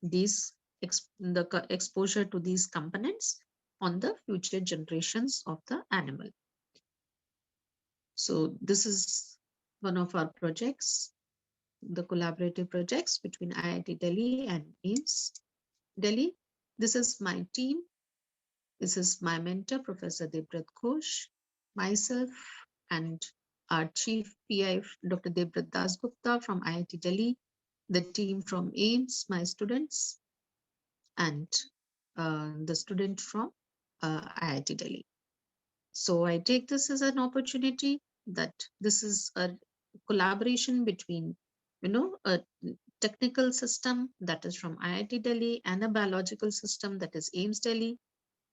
these exposure to these components on the future generations of the animal. So this is one of our projects, the collaborative projects between IIT Delhi and AIIMS Delhi. This is my team. This is my mentor, Professor Debrat Ghosh, myself, and our chief PI, Dr. Debrat Dasgupta from IIT Delhi, the team from AIIMS, my students, and the student from IIT Delhi. So I take this as an opportunity that this is a collaboration between, a technical system that is from IIT Delhi and a biological system that is AIIMS Delhi.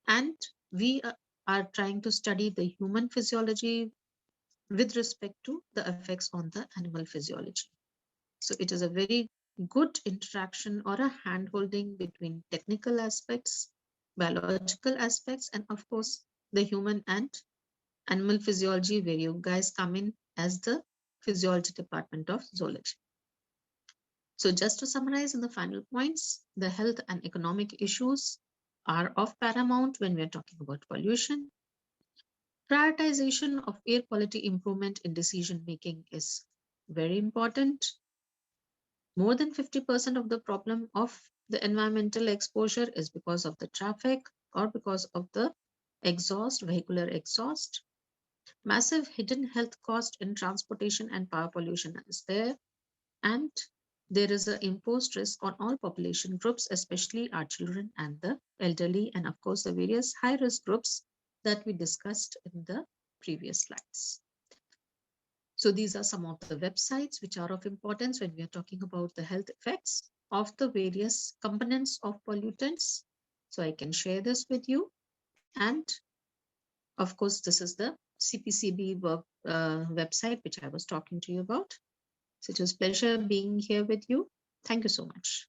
And we are trying to study the human physiology with respect to the effects on the animal physiology. So it is a very good interaction or a hand holding between technical aspects, biological aspects, and of course, the human and animal physiology, where you guys come in as the physiology department of zoology. So just to summarize in the final points, the health and economic issues are of paramount when we are talking about pollution. Prioritization of air quality improvement in decision making is very important. More than 50% of the problem of the environmental exposure is because of the traffic or because of the exhaust, vehicular exhaust. Massive hidden health cost in transportation and power pollution is there. And there is an imposed risk on all population groups, especially our children and the elderly, and of course the various high risk groups that we discussed in the previous slides. So these are some of the websites which are of importance when we are talking about the health effects of the various components of pollutants. So I can share this with you. And of course, this is the CPCB website, which I was talking to you about. So it was a pleasure being here with you. Thank you so much.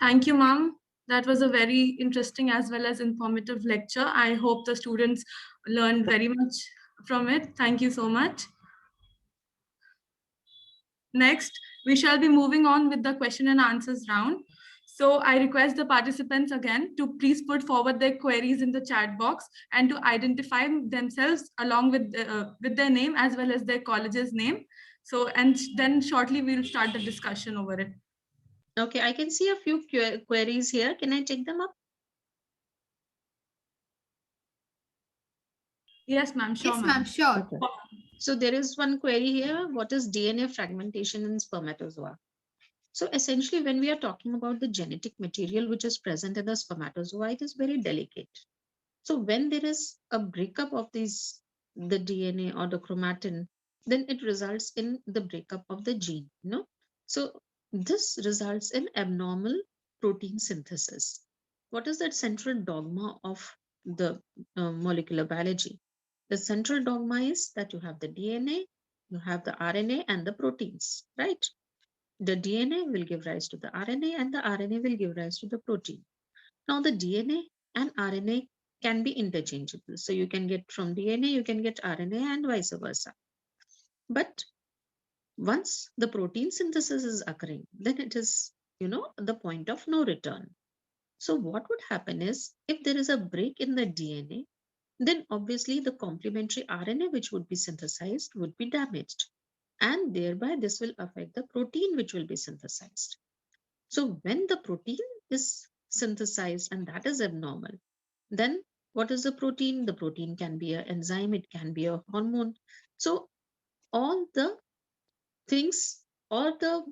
Thank you, ma'am. That was a very interesting as well as informative lecture. I hope the students learned very much from it. Thank you so much. Next, we shall be moving on with the question and answers round. So I request the participants again to please put forward their queries in the chat box and to identify themselves along with their name as well as their college's name. So, and then shortly we'll start the discussion over it. Okay, I can see a few queries here. Can I take them up? Yes, ma'am. Sure, Yes, ma'am, sure. Okay. So there is one query here. What is DNA fragmentation in spermatozoa? So essentially, when we are talking about the genetic material which is present in the spermatozoa, it is very delicate. So when there is a breakup of the DNA or the chromatin, then it results in the breakup of the gene. So this results in abnormal protein synthesis. What is that central dogma of the molecular biology? The central dogma is that you have the DNA, you have the RNA and the proteins, right? The DNA will give rise to the RNA and the RNA will give rise to the protein. Now the DNA and RNA can be interchangeable. So you can get from DNA, you can get RNA and vice versa. But once the protein synthesis is occurring, then it is, the point of no return. So what would happen is if there is a break in the DNA, then obviously the complementary RNA which would be synthesized would be damaged. And thereby this will affect the protein which will be synthesized. So when the protein is synthesized and that is abnormal, then what is the protein? The protein can be an enzyme, it can be a hormone. So all the things or the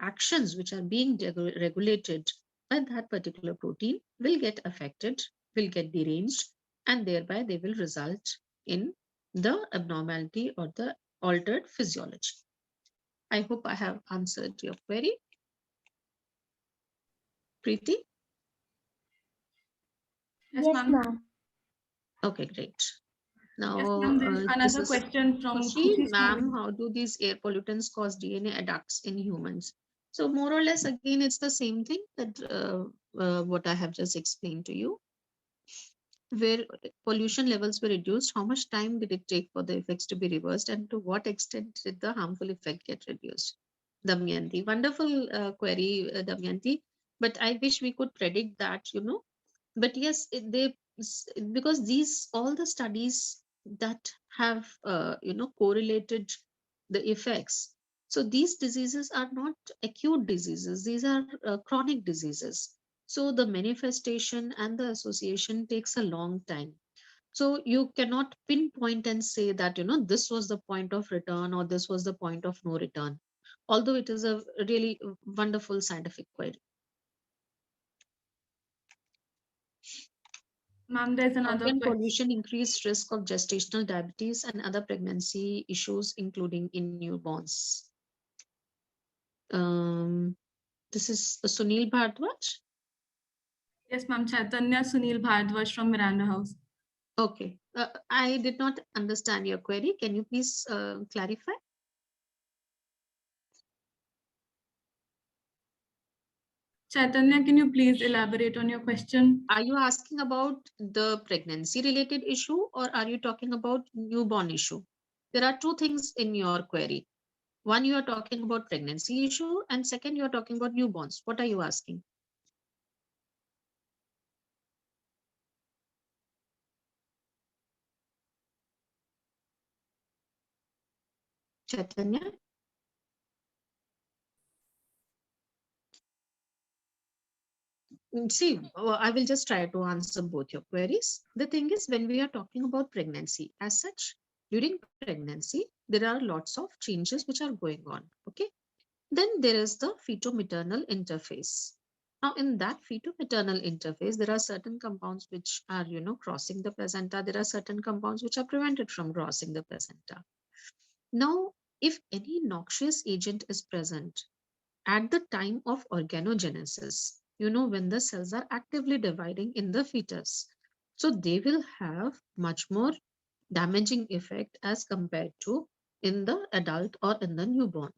actions which are being regulated by that particular protein will get affected, will get deranged, and thereby they will result in the abnormality or the altered physiology. I hope I have answered your query. Preeti? Yes, ma'am. Okay, great. Now, Yes, ma'am, there's this another is question from Khushi, Khushi ma'am, Sharma. how do these air pollutants cause DNA adducts in humans? So more or less, again, it's the same thing that what I have just explained to you. Where pollution levels were reduced, how much time did it take for the effects to be reversed, and to what extent did the harmful effect get reduced? Damayanti, wonderful query, Damayanti. But I wish we could predict that, But yes, because these all the studies that have correlated the effects. So these diseases are not acute diseases; these are chronic diseases. So the manifestation and the association takes a long time. So you cannot pinpoint and say that this was the point of return or this was the point of no return. Although it is a really wonderful scientific query. Ma'am, there's How another can question. pollution increase risk of gestational diabetes and other pregnancy issues, including in newborns? Um, this is Sunil Bhardwaj. Yes, ma'am, Chaitanya Sunil Bhardwaj from Miranda House. Okay, I did not understand your query. Can you please clarify? Chaitanya, can you please elaborate on your question? Are you asking about the pregnancy related issue or are you talking about newborn issue? There are two things in your query. One, you are talking about pregnancy issue, and second, you are talking about newborns. What are you asking? Chaitanya? See, I will just try to answer both your queries. The thing is, when we are talking about pregnancy, as such, during pregnancy, there are lots of changes which are going on. Okay. Then there is the feto-maternal interface. Now, in that feto-maternal interface, there are certain compounds which are, crossing the placenta. There are certain compounds which are prevented from crossing the placenta. Now, if any noxious agent is present at the time of organogenesis, when the cells are actively dividing in the fetus, so they will have much more damaging effect as compared to in the adult or in the newborn.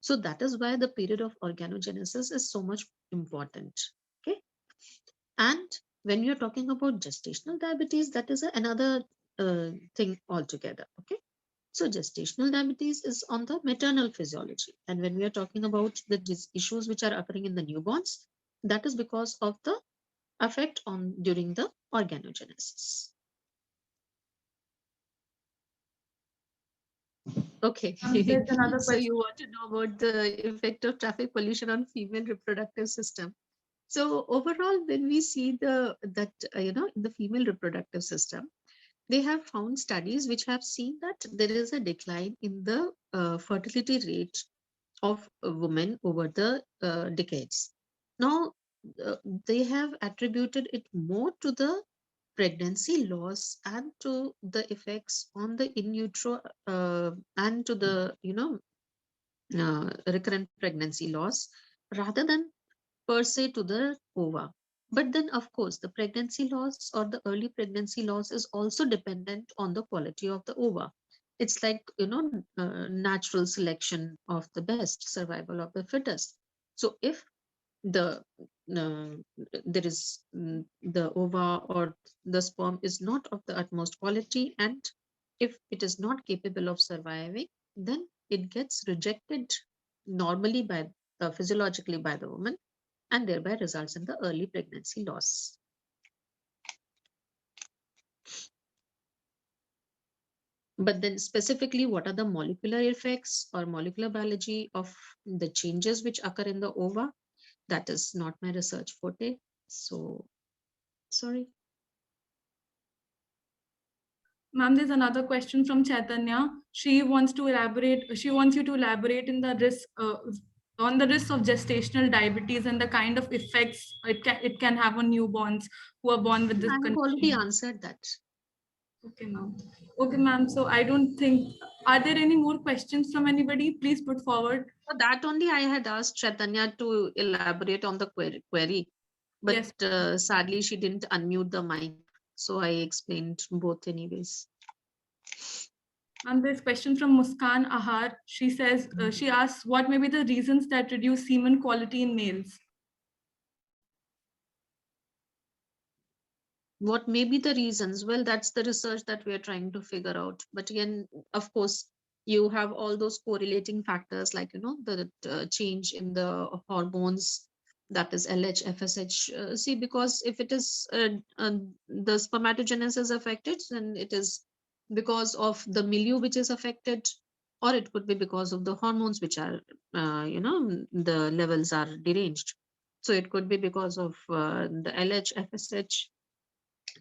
So that is why the period of organogenesis is so much important. Okay. And when you're talking about gestational diabetes, that is another thing altogether. Okay. So gestational diabetes is on the maternal physiology. And when we are talking about the issues which are occurring in the newborns, that is because of the effect on during the organogenesis. Okay. There's another So question. you want to know about the effect of traffic pollution on female reproductive system. So overall, when we see in the female reproductive system, they have found studies which have seen that there is a decline in the fertility rate of women over the decades. Now, they have attributed it more to the pregnancy loss and to the effects on the in utero and to the recurrent pregnancy loss rather than per se to the ova. But then, of course, the pregnancy loss or the early pregnancy loss is also dependent on the quality of the ova. It's like, natural selection of the best, survival of the fittest. So if the there is the ova or the sperm is not of the utmost quality, and if it is not capable of surviving, then it gets rejected normally by physiologically by the woman, and thereby results in the early pregnancy loss. But then specifically, what are the molecular effects or molecular biology of the changes which occur in the ova? That is not my research forte. So, sorry. Ma'am, there's another question from Chaitanya. She wants you to elaborate in the risk on the risk of gestational diabetes and the kind of effects it can have on newborns who are born with this I have already condition. answered that. Okay, ma'am. Okay, ma'am. So I don't think, are there any more questions from anybody? Please put forward. For that only I had asked Chaitanya to elaborate on the query. But Yes. sadly, she didn't unmute the mic. So I explained both anyways. And this question from Muskan Ahar. She says, she asks, what may be the reasons that reduce semen quality in males? What may be the reasons? Well, that's the research that we are trying to figure out. But again, of course, you have all those correlating factors like, the change in the hormones, that is LH, FSH. See, because if it is the spermatogenesis affected, then it is because of the milieu which is affected, or it could be because of the hormones which are, the levels are deranged. So it could be because of the LH, FSH,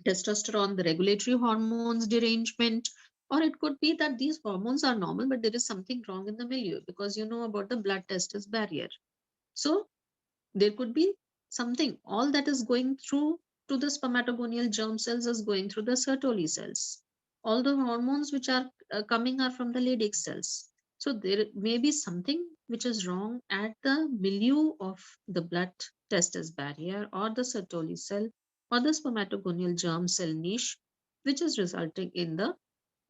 testosterone, the regulatory hormones derangement, or it could be that these hormones are normal, but there is something wrong in the milieu, because you know about the blood testis barrier. So there could be something, all that is going through to the spermatogonial germ cells is going through the Sertoli cells. All the hormones which are coming are from the Leydig cells. So there may be something which is wrong at the milieu of the blood testis barrier or the Sertoli cell or the spermatogonial germ cell niche, which is resulting in the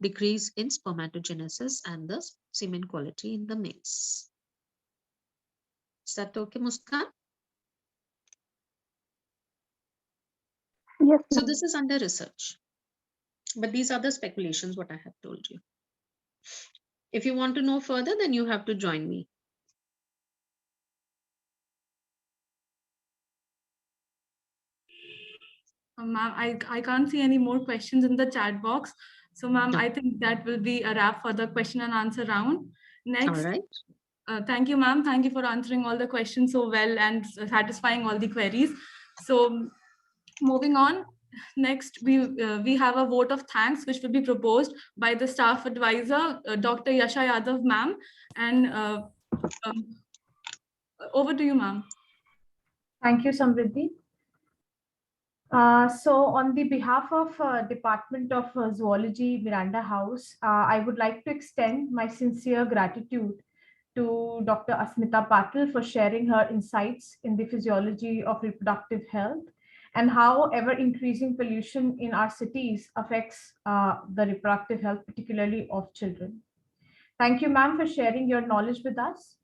decrease in spermatogenesis and the semen quality in the males. Is that okay, Muskan? Yes, So ma'am. this is under research, but these are the speculations what I have told you. If you want to know further, then you have to join me. Ma'am, I can't see any more questions in the chat box. So ma'am, No. I think that will be a wrap for the question and answer round. Next, All right. thank you, ma'am. Thank you for answering all the questions so well and satisfying all the queries. So moving on, next we have a vote of thanks which will be proposed by the staff advisor, Dr. Yasha Yadav, ma'am. And over to you, ma'am. Thank you, Samriddhi. So on the behalf of Department of Zoology, Miranda House, I would like to extend my sincere gratitude to Dr. Asmita Patil for sharing her insights in the physiology of reproductive health and how ever-increasing pollution in our cities affects the reproductive health, particularly of children. Thank you, ma'am, for sharing your knowledge with us.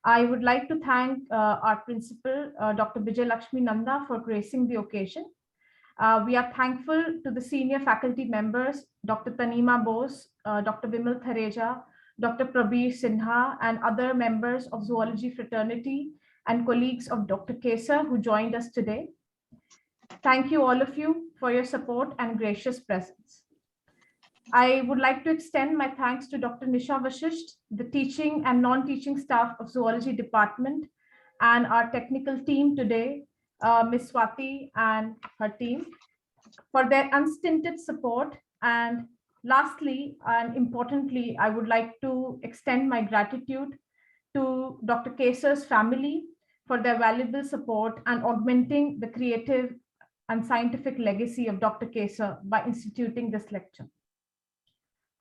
I would like to thank our principal, Dr. Vijay Lakshmi Nanda, for gracing the occasion. We are thankful to the senior faculty members, Dr. Tanima Bose, Dr. Vimal Thareja, Dr. Prabir Sinha, and other members of zoology fraternity and colleagues of Dr. Kesar who joined us today. Thank you all of you for your support and gracious presence. I would like to extend my thanks to Dr. Nisha Vashisht, the teaching and non-teaching staff of Zoology Department, and our technical team today, Ms. Swati and her team, for their unstinted support. And lastly, and importantly, I would like to extend my gratitude to Dr. Kesar's family for their valuable support and augmenting the creative and scientific legacy of Dr. Kesar by instituting this lecture.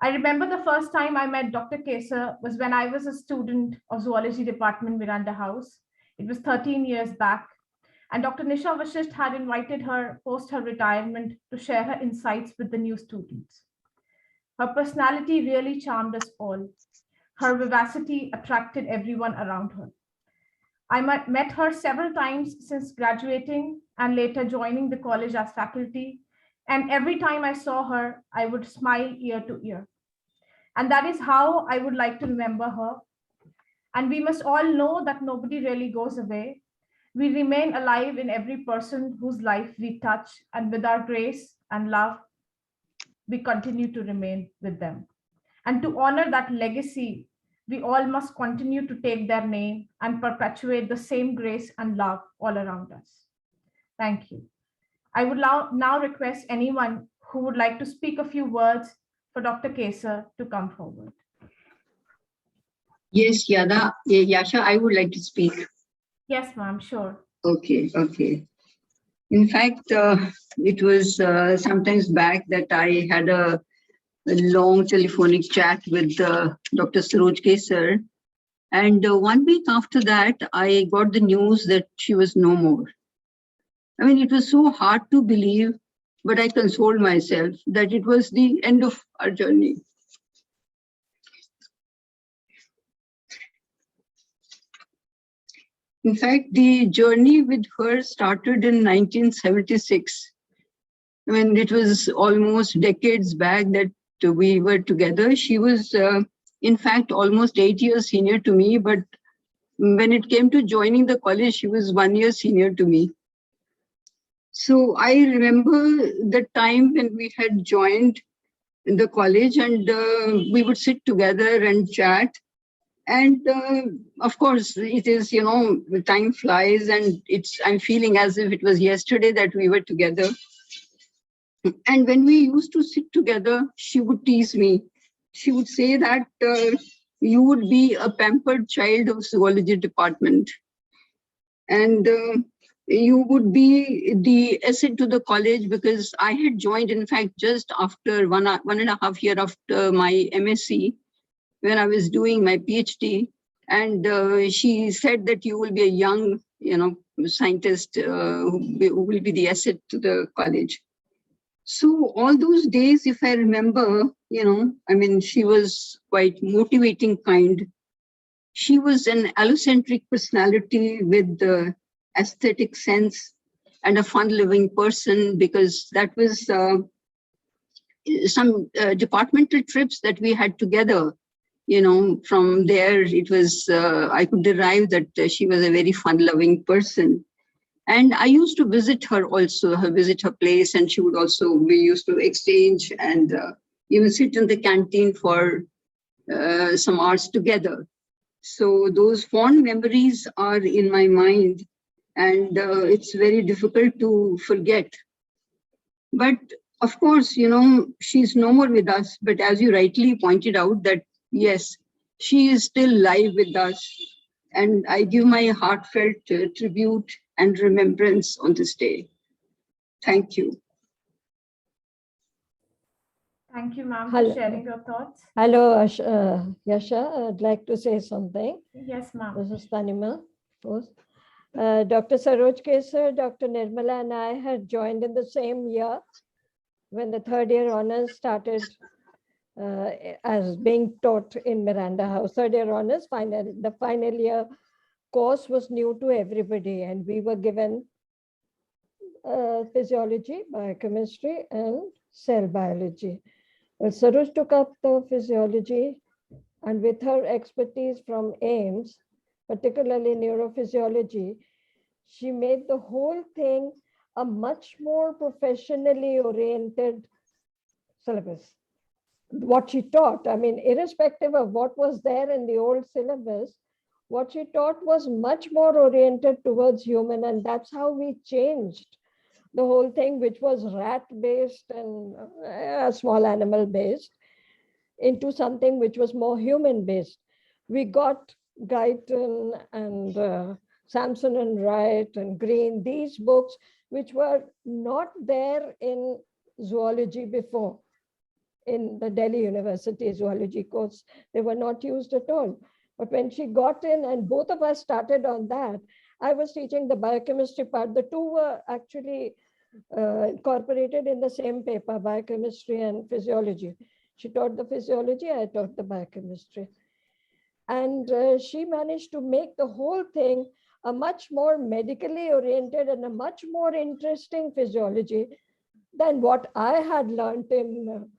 I remember the first time I met Dr. Kesar was when I was a student of Zoology Department, Miranda House. It was 13 years back. And Dr. Nisha Vashisht had invited her post her retirement to share her insights with the new students. Her personality really charmed us all. Her vivacity attracted everyone around her. I met her several times since graduating and later joining the college as faculty. And every time I saw her, I would smile ear to ear. And that is how I would like to remember her. And we must all know that nobody really goes away. We remain alive in every person whose life we touch, and with our grace and love, we continue to remain with them. And to honor that legacy, we all must continue to take their name and perpetuate the same grace and love all around us. Thank you. I would now request anyone who would like to speak a few words for Dr. Kesar to come forward. Yes, Yasha, I would like to speak. Yes, ma'am, sure. Okay. In fact, it was sometimes back that I had a long telephonic chat with Dr. Saroj Kesar. And 1 week after that, I got the news that she was no more. I mean, it was so hard to believe, but I consoled myself that it was the end of our journey. In fact, the journey with her started in 1976. When it was almost decades back that we were together. She was, in fact, almost 8 years senior to me, but when it came to joining the college, she was 1 year senior to me. So I remember the time when we had joined the college, and we would sit together and chat. And of course, it is, time flies, and I'm feeling as if it was yesterday that we were together. And when we used to sit together, she would tease me. She would say that you would be a pampered child of zoology department. And you would be the asset to the college, because I had joined, in fact, just after 1.5 years after my MSc, when I was doing my PhD. And she said that you will be a young, scientist who will be the asset to the college. So all those days, if I remember, she was quite motivating kind. She was an allocentric personality with the aesthetic sense and a fun-loving person, because that was some departmental trips that we had together. From there, it was, I could derive that she was a very fun-loving person. And I used to visit her also, visit her place, and we used to exchange and even sit in the canteen for some hours together. So those fond memories are in my mind, and it's very difficult to forget. But of course, she's no more with us, but as you rightly pointed out that, yes, she is still live with us. And I give my heartfelt tribute and remembrance on this day. Thank you. Thank you, ma'am, for Hello. sharing your thoughts. Hello, Yasha. I'd like to say something. Yes, ma'am. This is Tanima. Dr. Saroj Kesar, Dr. Nirmala, and I had joined in the same year when the third year honors started as being taught in Miranda House. Third year honors, the final year course was new to everybody, and we were given physiology, biochemistry, and cell biology. Well, Saroj took up the physiology, and with her expertise from AIIMS, particularly neurophysiology, she made the whole thing a much more professionally oriented syllabus. What she taught, irrespective of what was there in the old syllabus, what she taught was much more oriented towards human, and that's how we changed the whole thing, which was rat-based and small animal-based, into something which was more human-based. We got Guyton and Sampson and Wright and Green, these books, which were not there in zoology before. In the Delhi University zoology course, they were not used at all. But when she got in, and both of us started on that, I was teaching the biochemistry part. The two were actually incorporated in the same paper, biochemistry and physiology. She taught the physiology, I taught the biochemistry. And she managed to make the whole thing a much more medically oriented and a much more interesting physiology than what I had learned in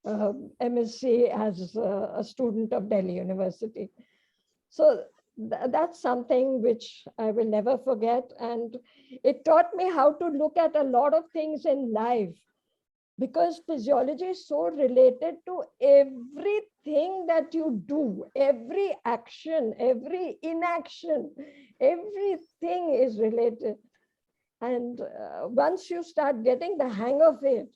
MSc as a student of Delhi University. So that's something which I will never forget. And it taught me how to look at a lot of things in life, because physiology is so related to everything that you do, every action, every inaction, everything is related. And once you start getting the hang of it,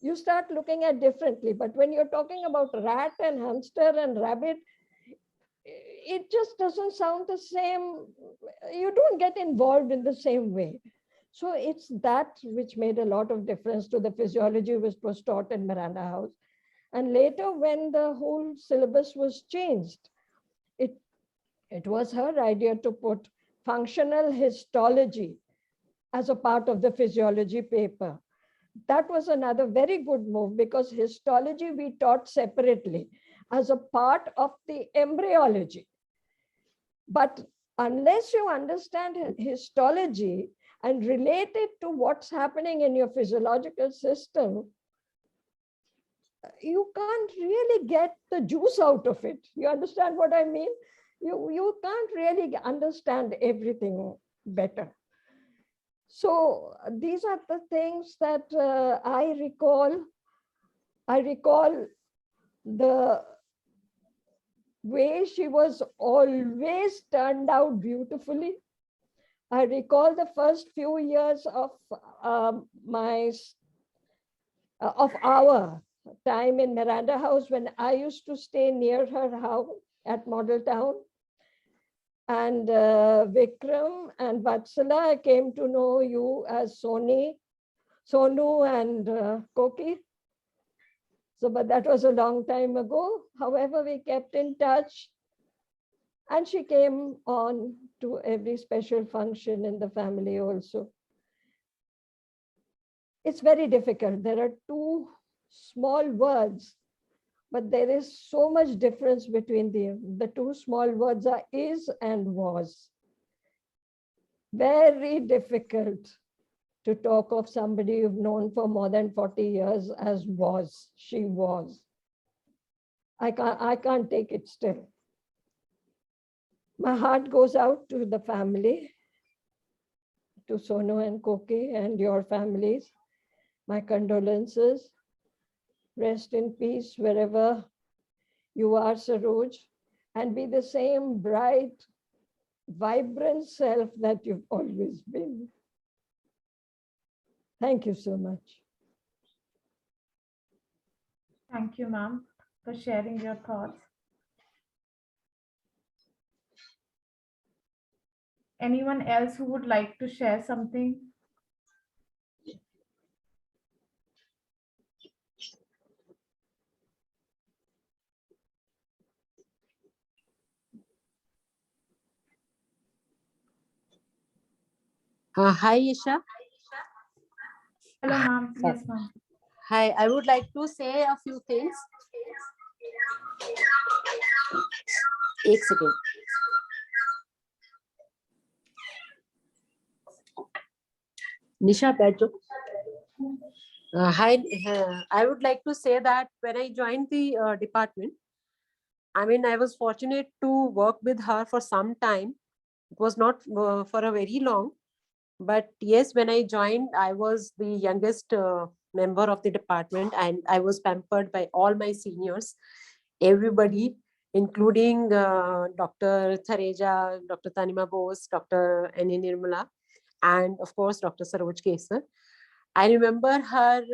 you start looking at differently. But when you're talking about rat and hamster and rabbit, it just doesn't sound the same. You don't get involved in the same way. So it's that which made a lot of difference to the physiology which was taught in Miranda House. And later, when the whole syllabus was changed, it was her idea to put functional histology as a part of the physiology paper. That was another very good move, because histology we taught separately as a part of the embryology. But unless you understand histology and relate it to what's happening in your physiological system, you can't really get the juice out of it. You understand what I mean? You can't really understand everything better. So these are the things that I recall. I recall the way she was always turned out beautifully. I recall the first few years of our time in Miranda House when I used to stay near her house at Model Town. And Vikram and Vatsala, I came to know you as Sonu and Koki. So, but that was a long time ago. However, we kept in touch. And she came on to every special function in the family also. It's very difficult. There are two small words, but there is so much difference between them. The two small words are is and was. Very difficult to talk of somebody you've known for more than 40 years as was, she was. I can't take it still. My heart goes out to the family, to Sonu and Koki and your families. My condolences. Rest in peace wherever you are, Saroj, and be the same bright, vibrant self that you've always been. Thank you so much. Thank you, ma'am, for sharing your thoughts. Anyone else who would like to share something? Hi, Isha. Hello, ma'am. Yes, ma'am. Hi, I would like to say a few things. एक second. Nisha, बैठ जाओ. Hi, I would like to say that when I joined the department, I mean, I was fortunate to work with her for some time. It was not for a very long, but yes, when I joined, I was the youngest member of the department, and I was pampered by all my seniors, everybody, including Dr. Thareja, Dr. Tanima Bose, Dr. N.A. Nirmala, and of course, Dr. Saroj Kesar. I remember her,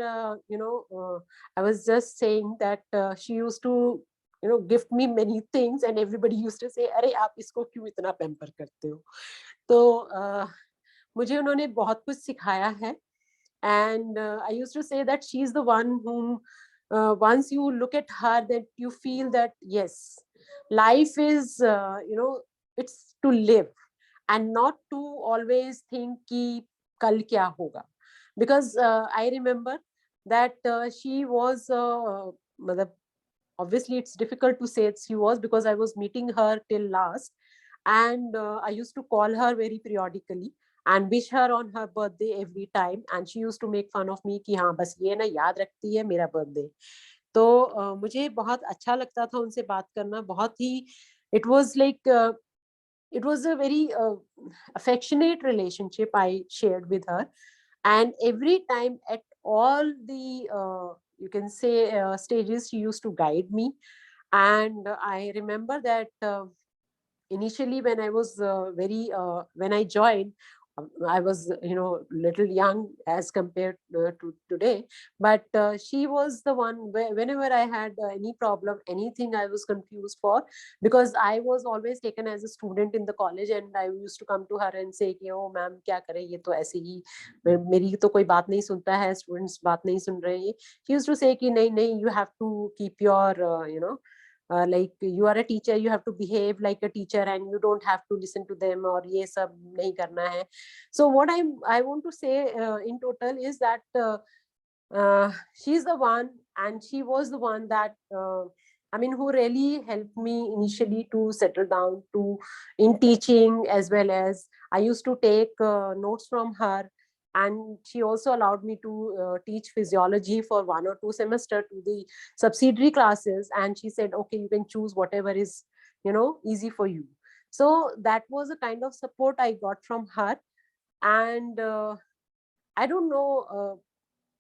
I was just saying that she used to, gift me many things, and everybody used to say, "Arey, aap isko kyun itna pamper karte ho?" तो मुझे उन्होंने बहुत कुछ सिखाया है, and I used to say that she is the one whom once you look at her, that you feel that yes, life is it's to live and not to always think कि कल क्या होगा, because I remember that she was obviously it's difficult to say she was, because I was meeting her till last, and I used to call her very periodically and wish her on her birthday every time, and she used to make fun of me कि हाँ बस ये ना याद रखती है मेरा birthday. तो मुझे बहुत अच्छा लगता था उनसे बात करना, बहुत ही it was like it was a very affectionate relationship I shared with her, and every time at all the you can say stages she used to guide me. And I remember that initially when I was when I joined, I was little young as compared to today, but she was the one whenever I had any problem, anything I was confused for, because I was always taken as a student in the college, and I used to come to her and say कि oh ma'am क्या करें, ये तो ऐसे ही मेरी तो कोई बात नहीं सुनता है, students बात नहीं सुन रहे हैं. She used to say कि नहीं नहीं, you have to keep your like you are a teacher, you have to behave like a teacher, and you don't have to listen to them, और ये सब नहीं करना है. So what I want to say in total is that she's the one, and she was the one that I mean, who really helped me initially to settle down in teaching, as well as I used to take notes from her. And she also allowed me to teach physiology for 1 or 2 semesters to the subsidiary classes. And she said, okay, you can choose whatever is, easy for you. So that was a kind of support I got from her. And I don't know,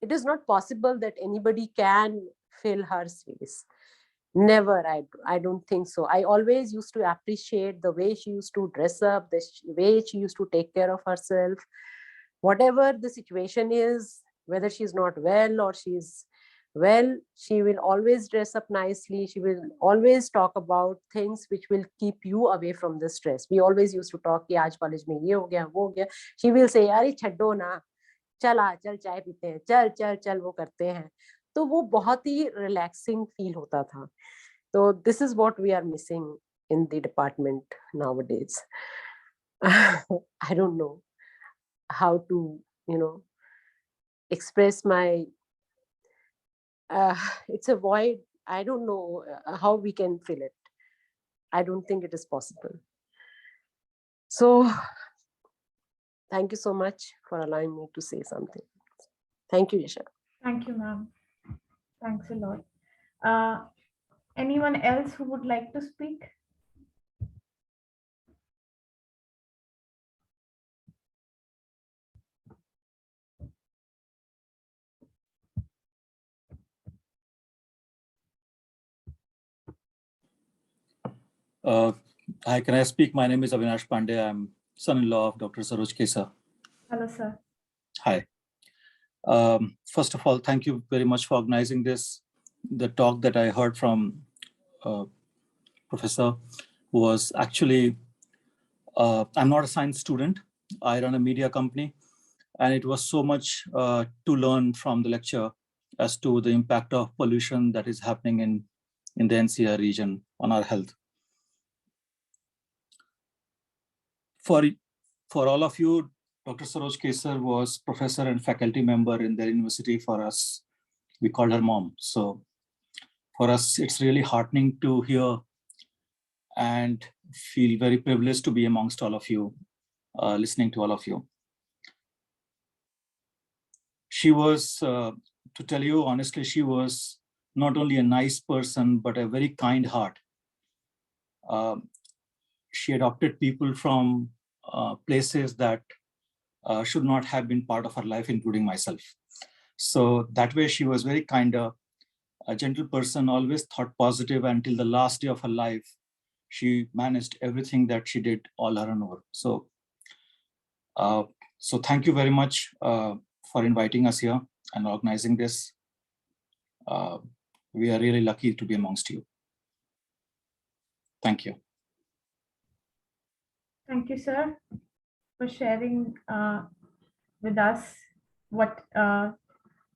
it is not possible that anybody can fill her space. Never. I don't think so. I always used to appreciate the way she used to dress up, the way she used to take care of herself. Whatever the situation is, whether she's not well or she's well, she will always dress up nicely. She will always talk about things which will keep you away from the stress. We always used to talk, ki aaj college mein ye ho gaya, wo ho gaya. She will say, "Arey chhaddo na, चल चाय पीते हैं, चल वो करते हैं." तो वो बहुत ही रिलैक्सिंग फील होता था. तो this is what we are missing in the department nowadays. I don't know how to, express my, it's a void. I don't know how we can fill it. I don't think it is possible. So thank you so much for allowing me to say something. Thank you, Yasha. Thank you, ma'am. Thanks a lot. Anyone else who would like to speak? Hi, can I speak? My name is Avinash Pandey. I'm son-in-law of Dr. Saroj Kesar. Hello, sir. Hi. First of all, thank you very much for organizing this. The talk that I heard from Professor was actually, I'm not a science student. I run a media company, and it was so much to learn from the lecture as to the impact of pollution that is happening in the NCR region on our health. For all of you, Dr. Saroj Kesar was professor and faculty member in their university. For us, we called her mom. So for us, it's really heartening to hear and feel very privileged to be amongst all of you, listening to all of you. She was, to tell you honestly, she was not only a nice person, but a very kind heart. She adopted people from places that should not have been part of her life, including myself. So that way she was very kind, a gentle person, always thought positive until the last day of her life. She managed everything that she did all her own. So thank you very much for inviting us here and organizing this. We are really lucky to be amongst you. Thank you. Thank you, sir, for sharing with us what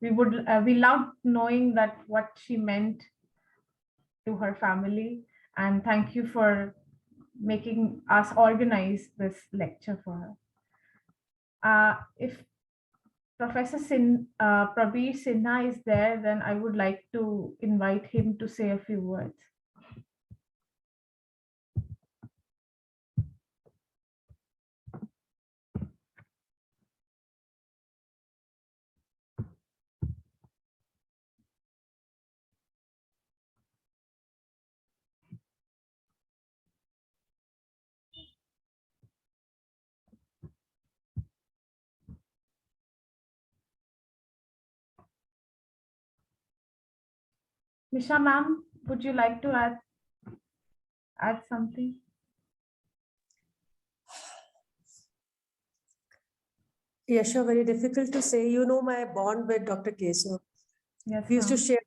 we loved knowing that what she meant to her family, and thank you for making us organize this lecture for her. If Professor Prabir Sinha is there, then I would like to invite him to say a few words. Nisha ma'am, would you like to add something? Yasha, very difficult to say. You know my bond with Dr. Kesar. Yes, We used to ma'am. share.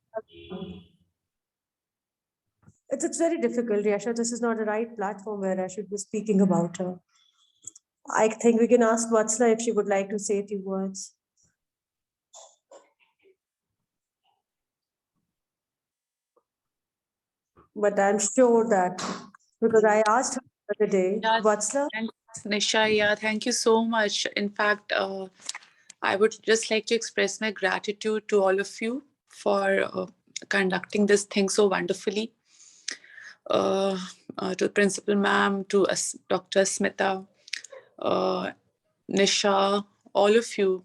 It's very difficult, Yasha. This is not the right platform where I should be speaking about her. I think we can ask Vatsala if she would like to say a few words. But I'm sure that, because I asked her the other day, Yeah, Vatsala. thanks, Nisha. Yeah, thank you so much. In fact, I would just like to express my gratitude to all of you for conducting this thing so wonderfully. to Principal Ma'am, to Dr. Smita, Nisha, all of you.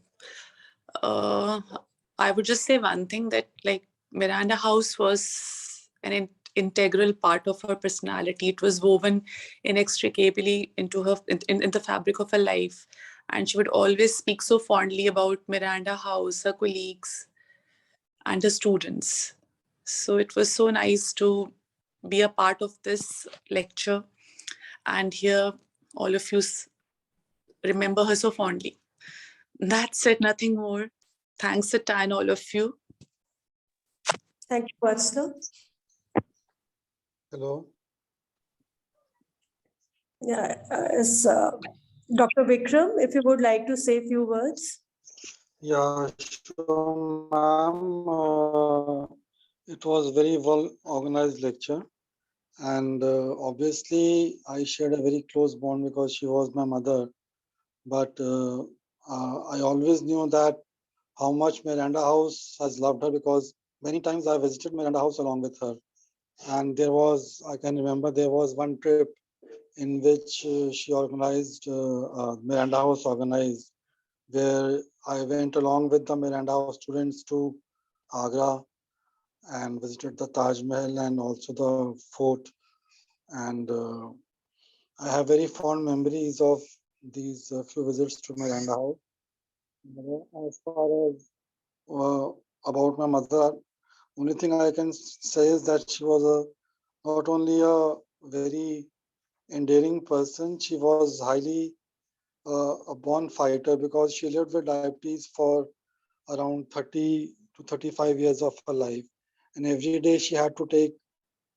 I would just say one thing, that like Miranda House was an integral part of her personality. It was woven inextricably into her in the fabric of her life. And she would always speak so fondly about Miranda House, her colleagues, and her students. So it was so nice to be a part of this lecture and hear all of you remember her so fondly. That's it, nothing more. Thanks, Sita, and all of you. Thank you, Vatsala. Hello. Yeah, Dr. Vikram, if you would like to say a few words. Yeah, sure, ma'am. It was very well organized lecture. And obviously, I shared a very close bond because she was my mother. But I always knew that how much Miranda House has loved her, because many times I visited Miranda House along with her. And there was, I can remember, there was one trip in which she organized, Miranda House organized, where I went along with the Miranda House students to Agra and visited the Taj Mahal and also the fort. And I have very fond memories of these few visits to Miranda House. As far as about my mother, only thing I can say is that she was not only a very endearing person, she was highly a born fighter, because she lived with diabetes for around 30 to 35 years of her life. And every day she had to take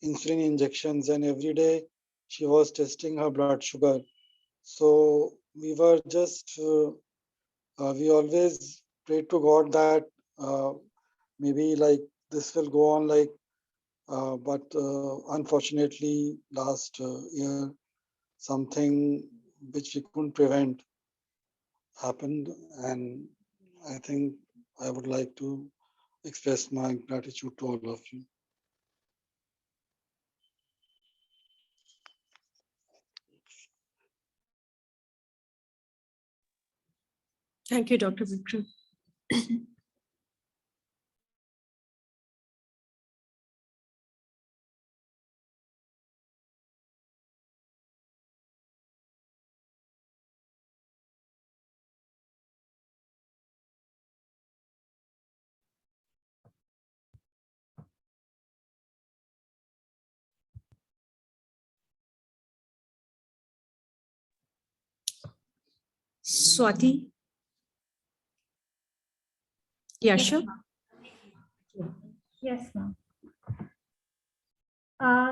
insulin injections, and every day she was testing her blood sugar. So we were just, we always prayed to God that maybe like this will go on like, but unfortunately last year, something which we couldn't prevent happened. And I think I would like to express my gratitude to all of you. Thank you, Dr. Vikram. Swati? Yeah, sure. Yes, ma'am.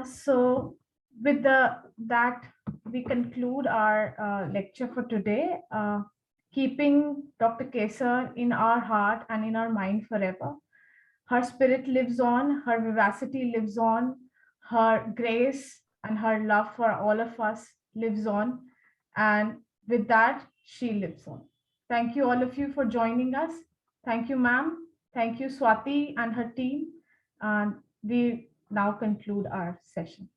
So with that, we conclude our lecture for today, keeping Dr. Kesar in our heart and in our mind forever. Her spirit lives on, her vivacity lives on, her grace and her love for all of us lives on. And with that, she lives on. Thank you all of you for joining us. Thank you, ma'am. Thank you, Swati and her team. And we now conclude our session.